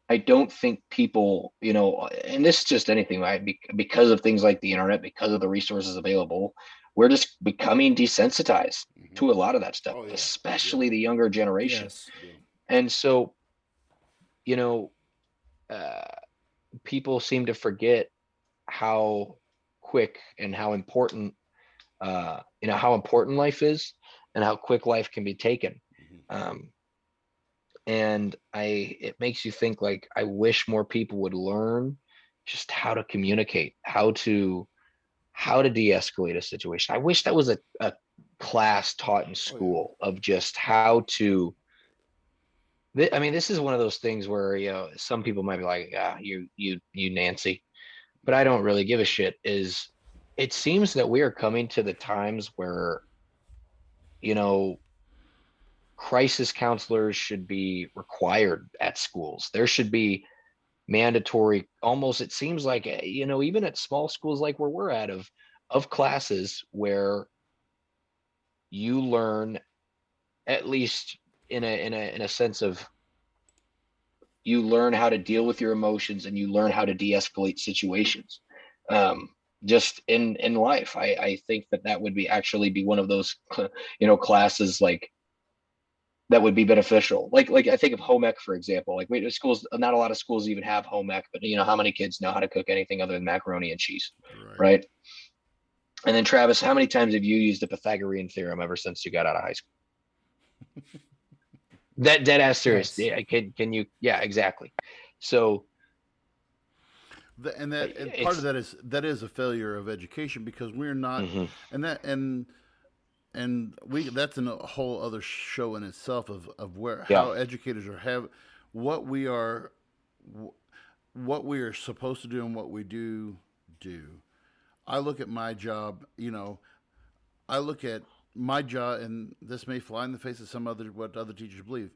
I don't think people, and this is just anything, right? Because of things like the internet, because of the resources available, we're just becoming desensitized Mm-hmm. to a lot of that stuff, Oh yeah. Yeah. especially the younger generation. Yes. Yeah. And so, you know, uh, people seem to forget how quick and how important how important life is and how quick life can be taken. Mhm. And it makes you think, like, I wish more people would learn just how to communicate, how to de-escalate a situation. I wish that was a class taught in Oh yeah. school of just how to. I mean, this is one of those things where, some people might be like, "Ah, you Nancy," but I don't really give a shit. It seems that we are coming to the times where, you know, crisis counselors should be required at schools. There should be mandatory, almost, it seems like, even at small schools like where we're at, of classes where you learn, at least in a sense of, you learn how to deal with your emotions and you learn how to de-escalate situations, um, just in life. I think that would be actually be one of those classes, like, that would be beneficial. Like I think of home ec, for example. Like, schools, not a lot of schools even have home ec, but how many kids know how to cook anything other than macaroni and cheese, Right. right? And then, Travis, how many times have you used the Pythagorean theorem ever since you got out of high school? That dead ass serious. Yes. Yeah, can you? Yeah, exactly. So And part of it's. that is a failure of education because we're not, Mhm. and that and we that's a whole other show in itself of where Yeah, how educators are have what we are what we are supposed to do and what we do. I look at my job, I look at my job, and this may fly in the face of what other teachers believe.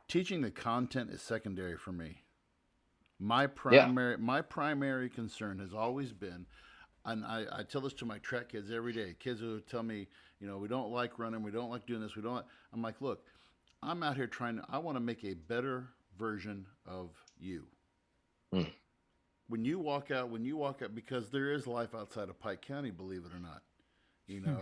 Teaching the content is secondary for me. yeah. My primary concern has always been, and I tell this to my track kids every day. Kids who tell me, we don't like running, we don't like doing this, we don't. I'm like, look, I'm out here I want to make a better version of you. Mm. When you walk out, because there is life outside of Pike County, believe it or not, you know.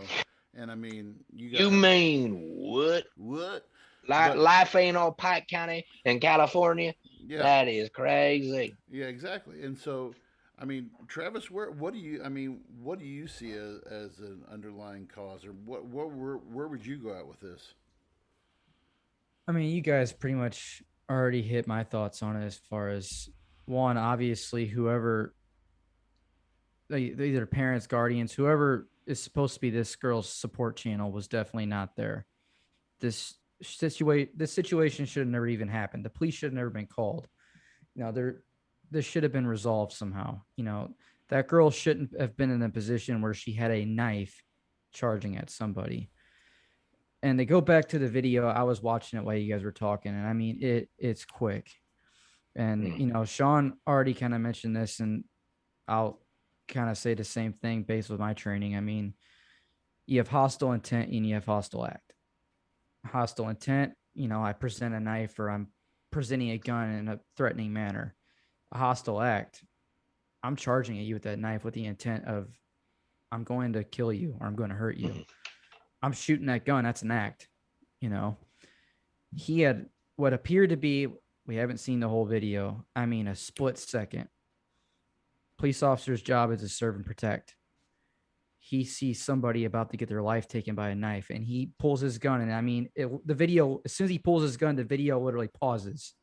And I mean, you You got mean what? what? But Life ain't all Pike County in California. yeah, That is crazy. yeah, exactly. And so, I mean, Travis, what do you see as an underlying cause, or where would you go out with this? I mean, you guys pretty much already hit my thoughts on it as far as one, obviously, whoever, either parents, guardians, whoever is supposed to be this girl's support channel was definitely not there. This situation should have never even happened. The police should have never been called. This should have been resolved somehow. That girl shouldn't have been in a position where she had a knife charging at somebody. And they go back to the video. I was watching it while you guys were talking, and I mean, it's quick. And Mm. Sean already kind of mentioned this, and I'll kind of say the same thing based with my training. I mean, you have hostile intent and you have hostile act. Hostile intent, I present a knife or I'm presenting a gun in a threatening manner. A hostile act, I'm charging at you with that knife with the intent of I'm going to kill you or I'm going to hurt you. Mhm. I'm shooting that gun. That's an act. You know, he had what appeared to be, we haven't seen the whole video. I mean, a split second. Police officer's job is to serve and protect. He sees somebody about to get their life taken by a knife and he pulls his gun. And I mean, the video, as soon as he pulls his gun, the video literally pauses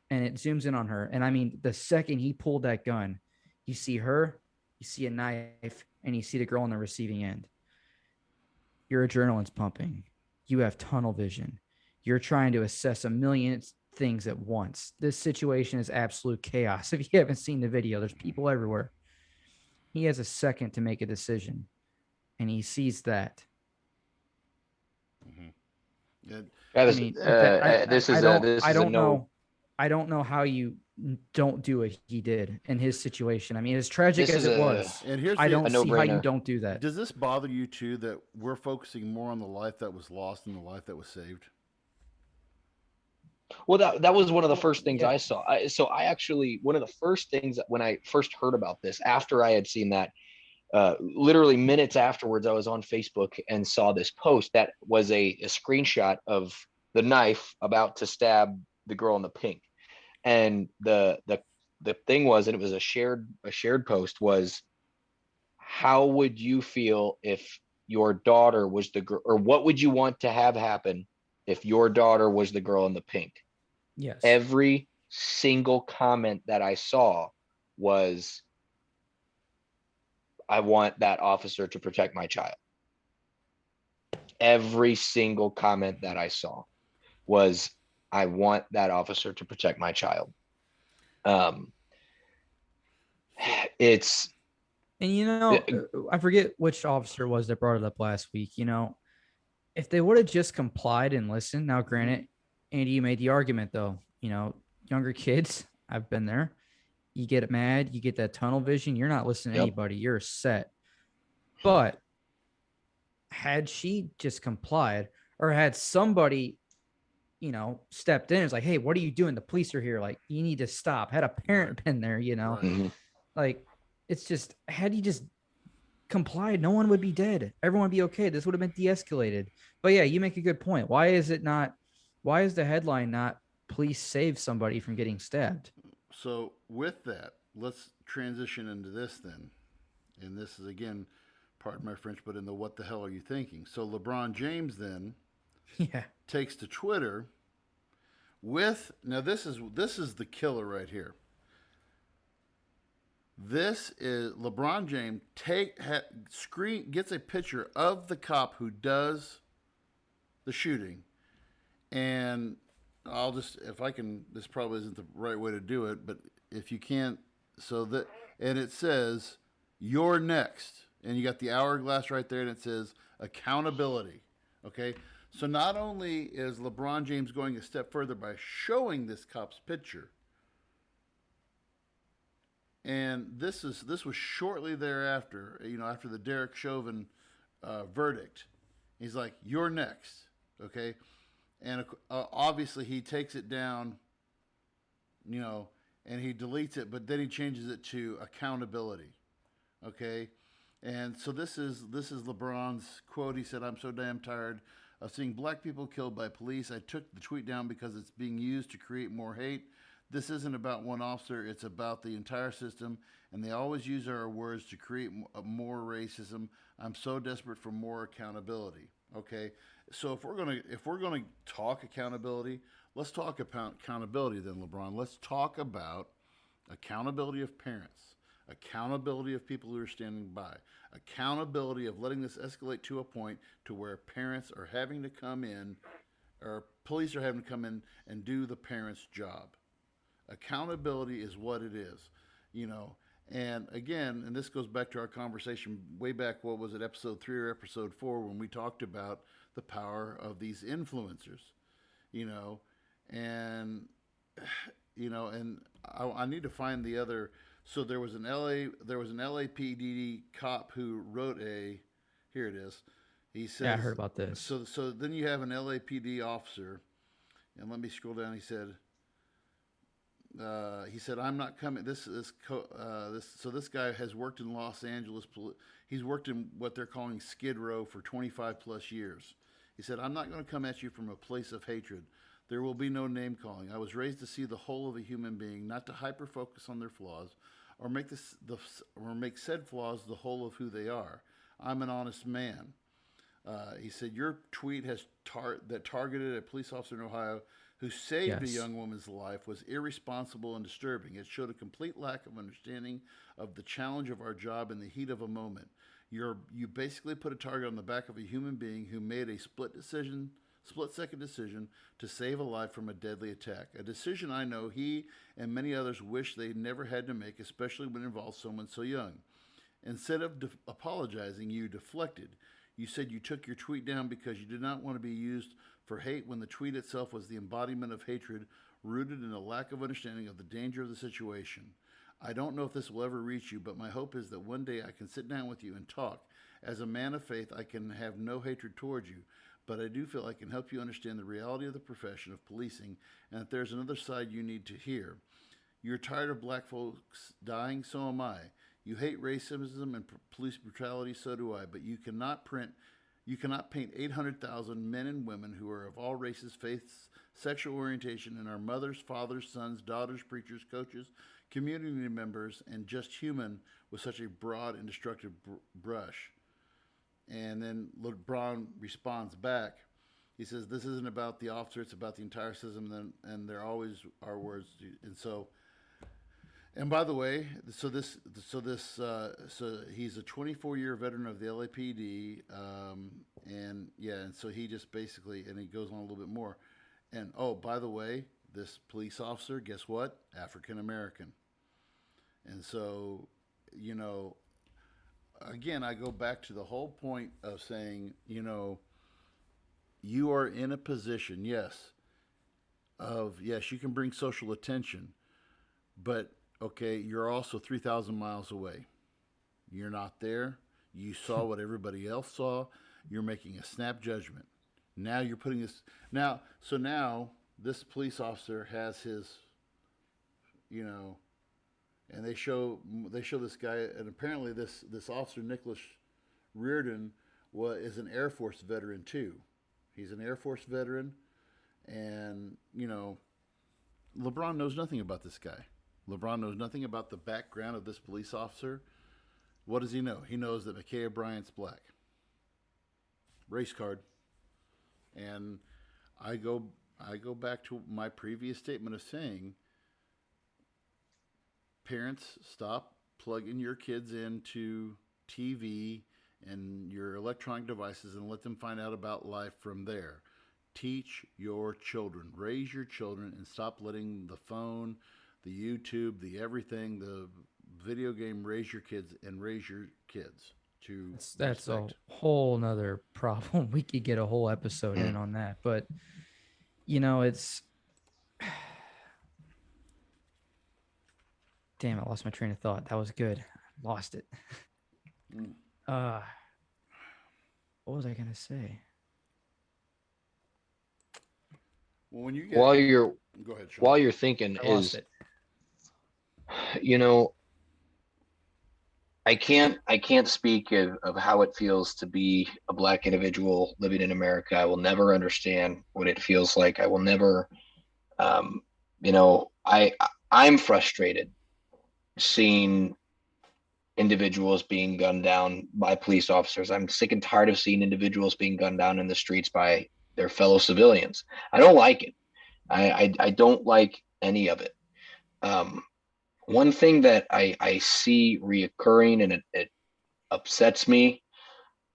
and it zooms in on her. And I mean, the second he pulled that gun, you see her, you see a knife, and you see the girl on the receiving end. Your adrenaline's pumping. You have tunnel vision. You're trying to assess a million things at once. This situation is absolute chaos. If you haven't seen the video, there's people everywhere. He has a second to make a decision, and he sees that. Mm-hmm. Yeah, Yeah, I mean, that this is I a don't this I is a don't no. know. I don't know how you don't do what he did in his situation. I mean, as tragic This as is it was, and here's I the don't a see how you no-brainer. don't do that. does this bother you too that we're focusing more on the life that was lost than the life that was saved? Well, that was one of the first things Yeah. I saw. So I actually, one of the first things that, when I first heard about this, after I had seen that, literally minutes afterwards, I was on Facebook and saw this post that was a screenshot of the knife about to stab the girl in the pink. And the thing was, and it was a shared post, was, how would you feel if your daughter was the girl, or what would you want to have happen if your daughter was the girl in the pink? Yes. Every single comment that I saw was, I want that officer to protect my child. Every single comment that I saw was, I want that officer to protect my child. It's And I forget which officer was that brought it up last week. If they would have just complied and listened. Now, granted, Andy, you made the argument though. Younger kids, I've been there. You get mad, you get that tunnel vision. You're not listening to Yep. anybody. You're set. But had she just complied, or had somebody, stepped in, it's like, hey, what are you doing? The police are here. Like, you need to stop. Had a parent been there, Right. Mhm. like, it's just, had you just complied, no one would be dead. Everyone would be okay. This would have been de-escalated. But yeah, you make a good point. Why is the headline not police save somebody from getting stabbed? So with that, let's transition into this then. And this is again, pardon my French, but in the what the hell are you thinking? So LeBron James then Yeah. takes to Twitter with, now this is the killer right here. This is LeBron James gets a picture of the cop who does the shooting, and I'll just, if I can, this probably isn't the right way to do it, but if you can't, and it says, "You're next," and you got the hourglass right there, and it says accountability. Okay, so not only is LeBron James going a step further by showing this cop's picture, and this was shortly thereafter, after the Derek Chauvin verdict. He's like, "You're next," okay, and obviously he takes it down, and he deletes it, but then he changes it to accountability, okay, and so this is LeBron's quote. He said, "I'm so damn tired of seeing black people killed by police. I took the tweet down because it's being used to create more hate. This isn't about one officer, it's about the entire system, and they always use our words to create more racism. I'm so desperate for more accountability." Okay, so if we're gonna talk accountability, let's talk about accountability then, LeBron. Let's talk about accountability of parents, accountability of people who are standing by, accountability of letting this escalate to a point to where parents are having to come in, or police are having to come in and do the parents' job. Accountability is what it is, And again, and this goes back to our conversation way back, what was it, episode 3 or episode 4, when we talked about the power of these influencers, and and I need to find the other. So there was an LAPD cop who wrote a. Here it is. He says. Yeah, I heard about this. So then you have an LAPD officer, and let me scroll down. He said, "I'm not coming." So this guy has worked in Los Angeles. He's worked in what they're calling Skid Row for 25 plus years. He said, "I'm not going to come at you from a place of hatred. There will be no name calling. I was raised to see the whole of a human being, not to hyper focus on their flaws, or make said flaws the whole of who they are. I'm an honest man." He said, "Your tweet that targeted a police officer in Ohio who saved a young woman's life was irresponsible and disturbing. It showed a complete lack of understanding of the challenge of our job in the heat of a moment. You basically put a target on the back of a human being who made a split-second decision to save a life from a deadly attack. A decision I know he and many others wish they never had to make, especially when it involves someone so young. Instead of apologizing, you deflected. You said you took your tweet down because you did not want to be used for hate when the tweet itself was the embodiment of hatred rooted in a lack of understanding of the danger of the situation. I don't know if this will ever reach you, but my hope is that one day I can sit down with you and talk. As a man of faith, I can have no hatred towards you, but I do feel I can help you understand the reality of the profession of policing and that there's another side you need to hear. You're tired of black folks dying, so am I. You hate racism and police brutality, so do I, but you cannot paint 800,000 men and women who are of all races, faiths, sexual orientation, and are mothers, fathers, sons, daughters, preachers, coaches, community members, and just human with such a broad and destructive brush. And then LeBron responds back. He says, "This isn't about the officer; it's about the entire system." And there always are words. And so, and by the way, so he's a 24-year veteran of the LAPD, and yeah, and so he just basically, and he goes on a little bit more. And oh, by the way, this police officer, guess what? African American. And so, you know, again, I go back to the whole point of saying, you know, you are in a position, yes, yes, you can bring social attention, but okay, you're also 3,000 miles away. You're not there. You saw what everybody else saw. You're making a snap judgment. Now you're putting this now this police officer has his, you know, and they show this guy, and apparently this officer Nicholas Reardon is an Air Force veteran too. He's an Air Force veteran, and you know, LeBron knows nothing about this guy. LeBron knows nothing about the background of this police officer. What does he know? He knows that Ma'Khia Bryant's black. Race card. And I go back to my previous statement of saying, parents, stop plugging your kids into TV and your electronic devices and let them find out about life from there. Teach your children, raise your children, and stop letting the phone, the YouTube, the everything, the video game raise your kids, and raise your kids to That's a respect. whole nother problem. We could get a whole episode in on that, but you know, it's damn, I lost my train of thought. That was good. Lost it. Mm. What was I gonna say? Well, when you get, While you're go ahead, Sean. while you're thinking I lost is, it. you know, I can't speak of how it feels to be a black individual living in America. I will never understand what it feels like. I will never, you know, I'm frustrated seeing individuals being gunned down by police officers. I'm sick and tired of seeing individuals being gunned down in the streets by their fellow civilians. I don't like it. I don't like any of it. One thing that I see reoccurring, and it upsets me,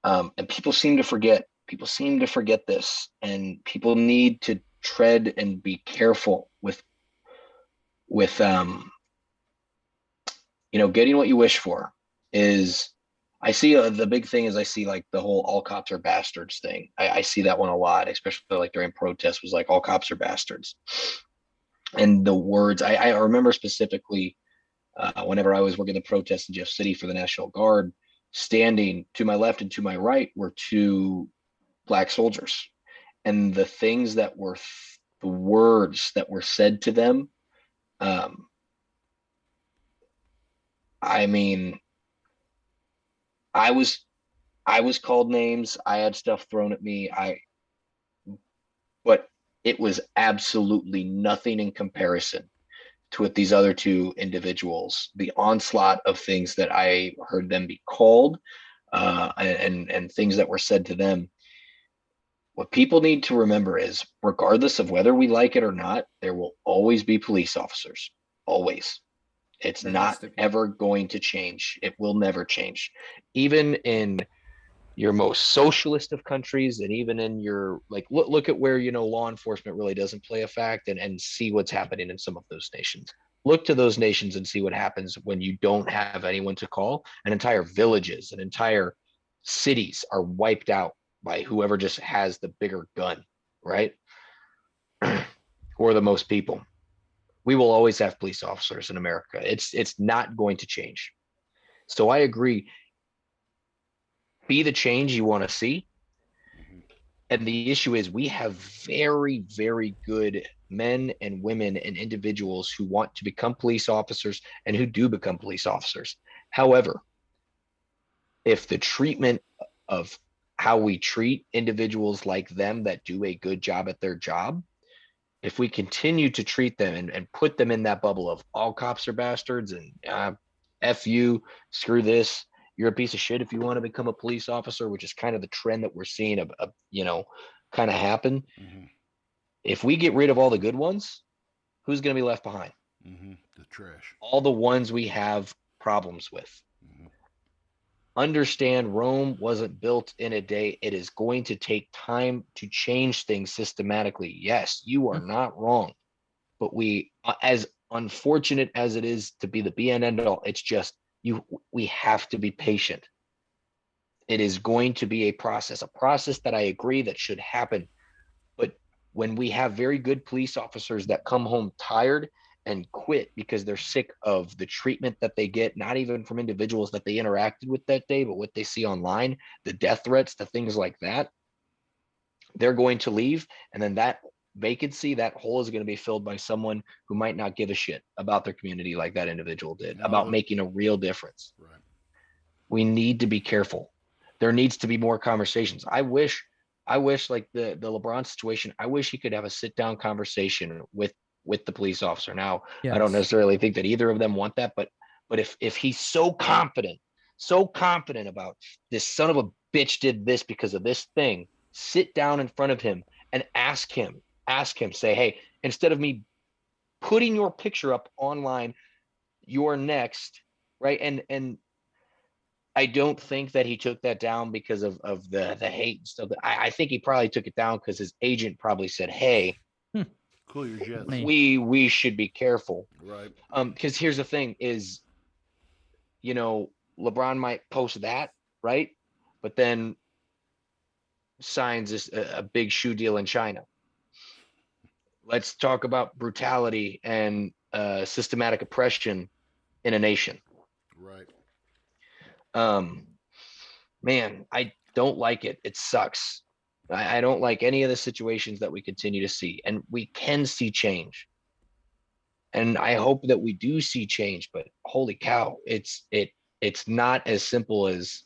and people seem to forget. People seem to forget this, and people need to tread and be careful with you know, getting what you wish for. Is I see the big thing is I see like the whole all cops are bastards thing. I see that one a lot, especially like during protests, was like all cops are bastards. And the words I remember specifically, whenever I was working the protest in Jeff City for the National Guard, standing to my left and to my right were two black soldiers, and the things that were the words that were said to them, I mean, I was called names. I had stuff thrown at me. But it was absolutely nothing in comparison to what these other two individuals, the onslaught of things that I heard them be called, and things that were said to them. What people need to remember is, regardless of whether we like it or not, there will always be police officers. Always. It's There has not to be. ever going to change. It will never change. Even in your most socialist of countries, and even in your, like, look at where, you know, law enforcement really doesn't play a fact, and see what's happening in some of those nations. Look to those nations and see what happens when you don't have anyone to call, and entire villages and entire cities are wiped out by whoever just has the bigger gun, right? Or the most people. We will always have police officers in America. It's not going to change. So I agree. Be the change you want to see. And the issue is, we have very, very good men and women and individuals who want to become police officers and who do become police officers. However, if the treatment of how we treat individuals like them that do a good job at their job, if we continue to treat them and put them in that bubble of all cops are bastards and F you, screw this, you're a piece of shit if you want to become a police officer, which is kind of the trend that we're seeing kind of happen. Mm-hmm. If we get rid of all the good ones, who's going to be left behind? Mm-hmm. The trash. All the ones we have problems with. Mm-hmm. Understand, Rome wasn't built in a day. It is going to take time to change things systematically. Yes, you are not wrong. But we, as unfortunate as it is to be the be and end all, it's just we have to be patient. It is going to be a process that I agree that should happen. But when we have very good police officers that come home tired and quit because they're sick of the treatment that they get, not even from individuals that they interacted with that day, but what they see online, the death threats, the things like that, they're going to leave. And then that vacancy, that hole is going to be filled by someone who might not give a shit about their community like that individual did, about making a real difference. Right. We need to be careful. There needs to be more conversations. I wish like the LeBron situation, I wish he could have a sit down conversation with the police officer. Now, I don't necessarily think that either of them want that, but if he's so confident about this son of a bitch did this because of this thing, sit down in front of him and ask him, say, hey, instead of me putting your picture up online, you're next, right? And I don't think that he took that down because of the hate and stuff. I think he probably took it down because his agent probably said, hey, cool your jets. We should be careful. Right. Because here's the thing is, LeBron might post that, right? But then signs a big shoe deal in China. Let's talk about brutality and systematic oppression in a nation. Right. Man, I don't like it. It sucks. I don't like any of the situations that we continue to see, and we can see change. And I hope that we do see change, but holy cow, it's not as simple as,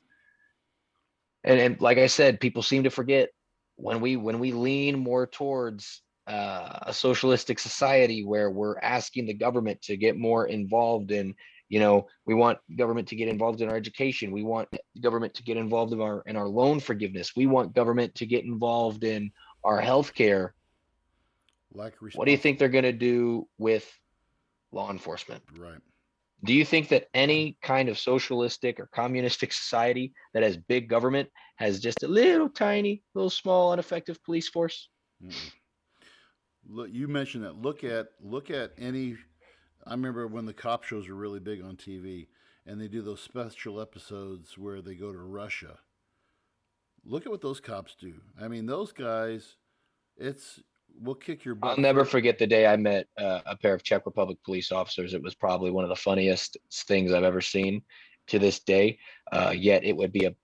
and like I said, people seem to forget when we lean more towards a socialistic society where we're asking the government to get more involved in, we want government to get involved in our education. We want government to get involved in our loan forgiveness. We want government to get involved in our healthcare. What do you think they're going to do with law enforcement? Right. Do you think that any kind of socialistic or communistic society that has big government has just a little tiny, little small, ineffective police force? Mm-mm. Look, you mentioned that. Look at any. I remember when the cop shows were really big on TV, and they do those special episodes where they go to Russia. Look at what those cops do. I mean, those guys, we'll kick your butt. I'll never forget the day I met a pair of Czech Republic police officers. It was probably one of the funniest things I've ever seen to this day. Yet it would be a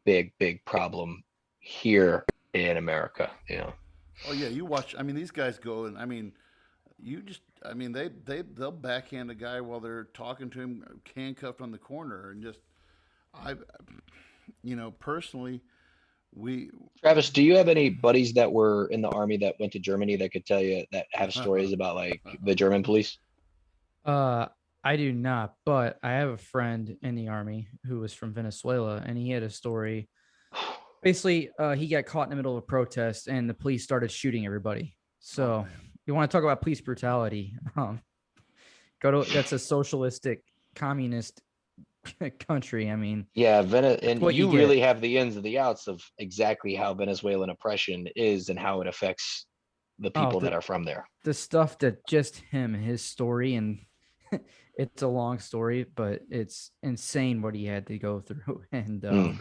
big problem here in America. Oh yeah, you watch. I mean, these guys go and they'll backhand a guy while they're talking to him, handcuffed on the corner, and just personally, Travis, do you have any buddies that were in the army that went to Germany that could tell you that have stories about like the German police? I do not, but I have a friend in the army who was from Venezuela, and he had a story. Basically, he got caught in the middle of a protest, and the police started shooting everybody. So, you want to talk about police brutality? That's a socialistic, communist country. I mean, yeah, and you really have the ins and the outs of exactly how Venezuelan oppression is and how it affects the people that are from there. The stuff that just his story, and it's a long story, but it's insane what he had to go through. And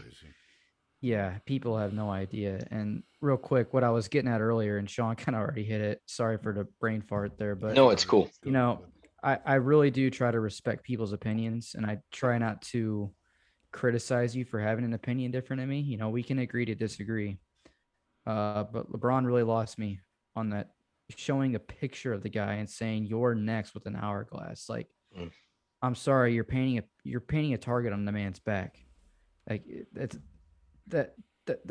yeah, people have no idea. And real quick, what I was getting at earlier, and Sean kind of already hit it. Sorry for the brain fart there, but no, it's cool. I really do try to respect people's opinions, and I try not to criticize you for having an opinion different than me. We can agree to disagree. But LeBron really lost me on that, showing a picture of the guy and saying you're next with an hourglass. Like, I'm sorry, you're painting a target on the man's back. Like that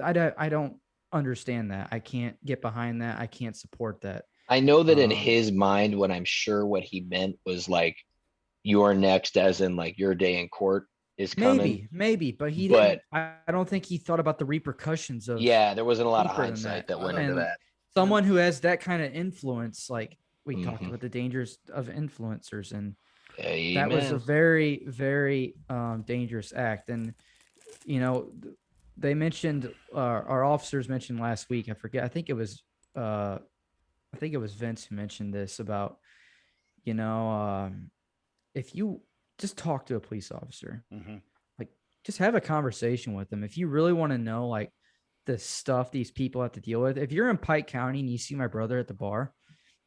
I don't understand that. I can't get behind that. I can't support that. I know that in his mind, what I'm sure what he meant was like, you're next, as in like your day in court. is coming. Maybe, but he But didn't. I don't think he thought about the repercussions of yeah, there wasn't a lot of deeper than hindsight that. that I went don't. into And that. someone who has that kind of influence, like we talked Mhm. about the dangers of influencers, and that was a Amen. very, very dangerous act. And they mentioned our officers mentioned last week. I forget. Uh, I think it was Vince who mentioned this about you know if you just talk to a police officer, Mm-hmm. like just have a conversation with them if you really want to know like the stuff these people have to deal with. If you're in Pike County and you see my brother at the bar,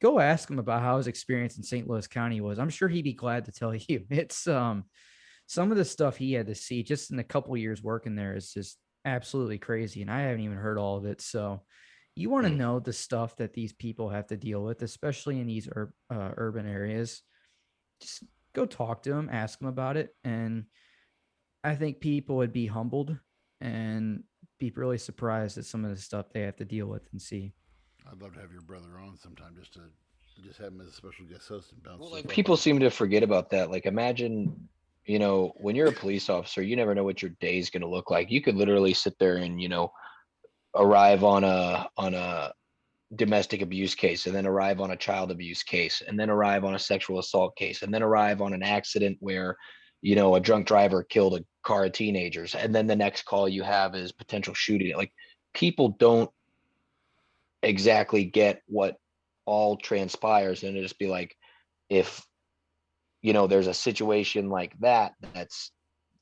go ask him about how his experience in St. Louis County was. I'm sure he'd be glad to tell you. It's some of the stuff he had to see just in a couple years working there is just absolutely crazy, and I haven't even heard all of it. So you want to Mm. know the stuff that these people have to deal with, especially in these urban areas. Just go talk to them, ask them about it, and I think people would be humbled and be really surprised at some of the stuff they have to deal with and see. I'd love to have your brother on sometime just to just have him as a special guest host and bounce Well, some like stuff people off. seem to forget about that. Like imagine, when you're a police officer, you never know what your day is going to look like. You could literally sit there and, arrive on a domestic abuse case, and then arrive on a child abuse case, and then arrive on a sexual assault case, and then arrive on an accident where, a drunk driver killed a car of teenagers. And then the next call you have is potential shooting. Like people don't exactly get what all transpires. And it just be like, if there's a situation like that that's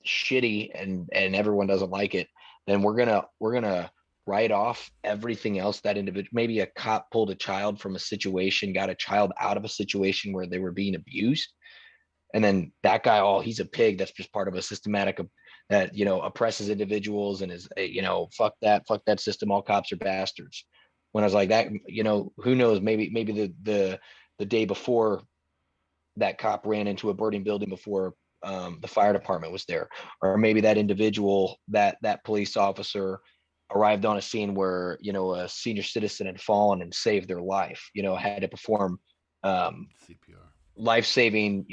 shitty and everyone doesn't like it, then we're gonna write off everything else that individual. Maybe a cop pulled a child from a situation, got a child out of a situation where they were being abused, and then that guy, oh, he's a pig. That's just part of a systematic that oppresses individuals and is fuck that system. All cops are bastards. When I was like that, who knows? Maybe the day before that cop ran into a burning building before the fire department was there, or maybe that individual, that police officer, arrived on a scene where a senior citizen had fallen and saved their life. Had to perform um, CPR. life saving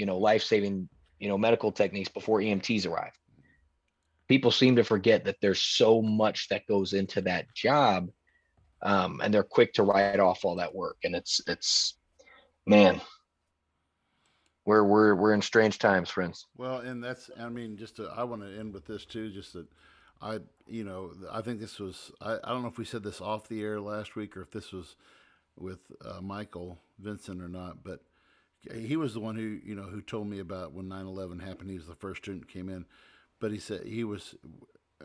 medical techniques before EMTs arrive. People seem to forget that there's so much that goes into that job, and they're quick to write off all that work. And it's man, we're in strange times, friends. Well, and that's, I mean, I want to end with this too, just that I think this was, I don't know if we said this off the air last week or if this was with Michael Vincent or not, but he was the one who told me about when 9/11 happened. He was the first student who came in, but he said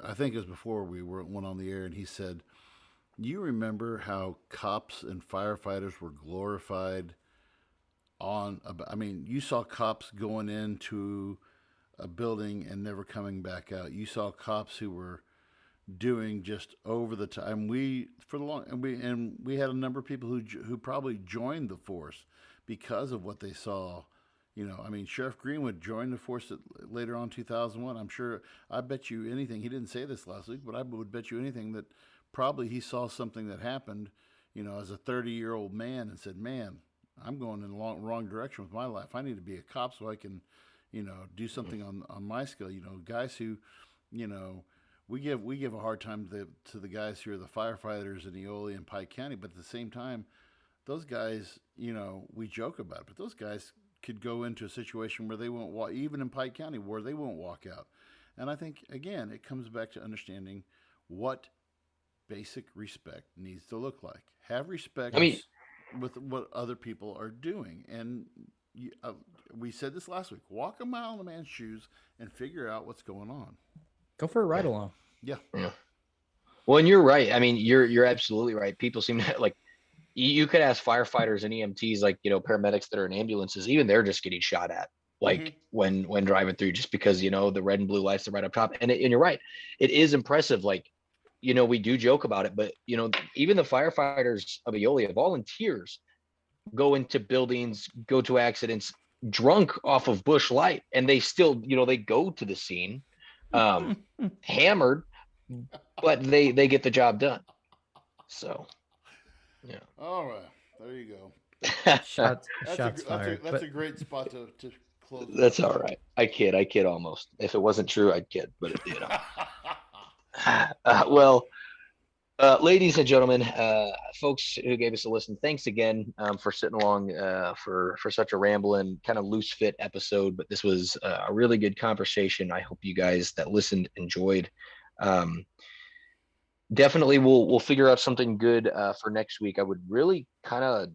I think it was before went on the air, and he said, you remember how cops and firefighters were glorified I mean, you saw cops going into a building and never coming back out. You saw cops who were doing just over the time. We had a number of people who probably joined the force because of what they saw. I mean, Sheriff Greenwood joined the force later on 2001. I'm sure. I bet you anything. He didn't say this last week, but I would bet you anything that probably he saw something that happened. As a 30-year-old man, and said, "Man, I'm going in the wrong direction with my life. I need to be a cop so I can, do something on my skill." Guys who, you know, we give a hard time to the guys who are the firefighters in Eola and Pike County, but at the same time, those guys, we joke about it, but those guys could go into a situation where they won't walk, even in Pike County, where they won't walk out. And I think again, it comes back to understanding what basic respect needs to look like. Have respect I mean, with what other people are doing. And we said this last week: walk a mile in a man's shoes and figure out what's going on. Go for a ride along. Yeah. yeah. Well, and you're right. I mean, you're absolutely right. People seem to like you could ask firefighters and EMTs, like paramedics that are in ambulances, even they're just getting shot at, Mm-hmm. like when driving through, just because the red and blue lights are right up top. And you're right, it is impressive. Like we do joke about it, but even the firefighters of Eolia, volunteers, go into buildings, go to accidents drunk off of Bush Light, and they still they go to the scene hammered, but they get the job done. So yeah. All right, there you go. Shots That's shots a that's a fired. that's But a great spot to Close That's enough. all right. I kid almost. If it wasn't true, I'd kid, but well, ladies and gentlemen, folks who gave us a listen, thanks again for sitting along for such a rambling, kind of loose fit episode. But this was a really good conversation. I hope you guys that listened enjoyed. Um, Definitely, we'll figure out something good for next week. I would really kind of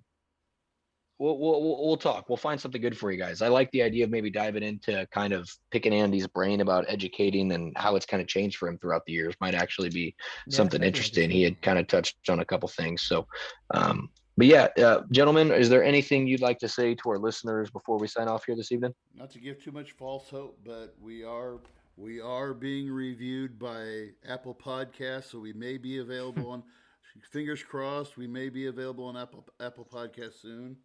we'll talk. We'll find something good for you guys. I like the idea of maybe diving into kind of picking Andy's brain about educating and how it's kind of changed for him throughout the years. Might actually be Yeah, something that'd be interesting. He interesting. had kind of touched on a couple things. So, but yeah, gentlemen, is there anything you'd like to say to our listeners before we sign off here this evening? Not to give too much false hope, but we are being reviewed by Apple Podcasts, so we may be available on. Fingers crossed, we may be available on Apple Podcasts soon.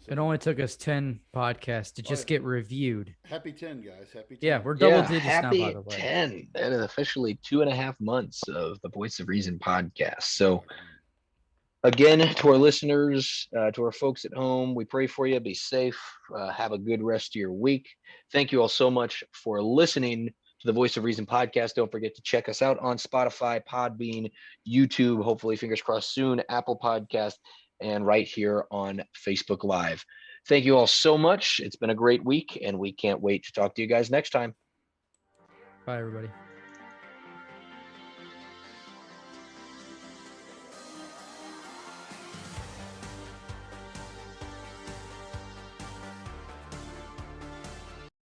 It only took us 10 podcasts to just get reviewed. Happy 10, guys. Happy 10. Yeah, we're double Yeah, digits now, by happy the way. 10. That is officially 2.5 months of the Voice of Reason podcast. So, again, to our listeners, to our folks at home, we pray for you. Be safe. Have a good rest of your week. Thank you all so much for listening to the Voice of Reason podcast. Don't forget to check us out on Spotify, Podbean, YouTube, hopefully, fingers crossed soon, Apple Podcast, and right here on Facebook Live. Thank you all so much. It's been a great week, and we can't wait to talk to you guys next time. Bye, everybody.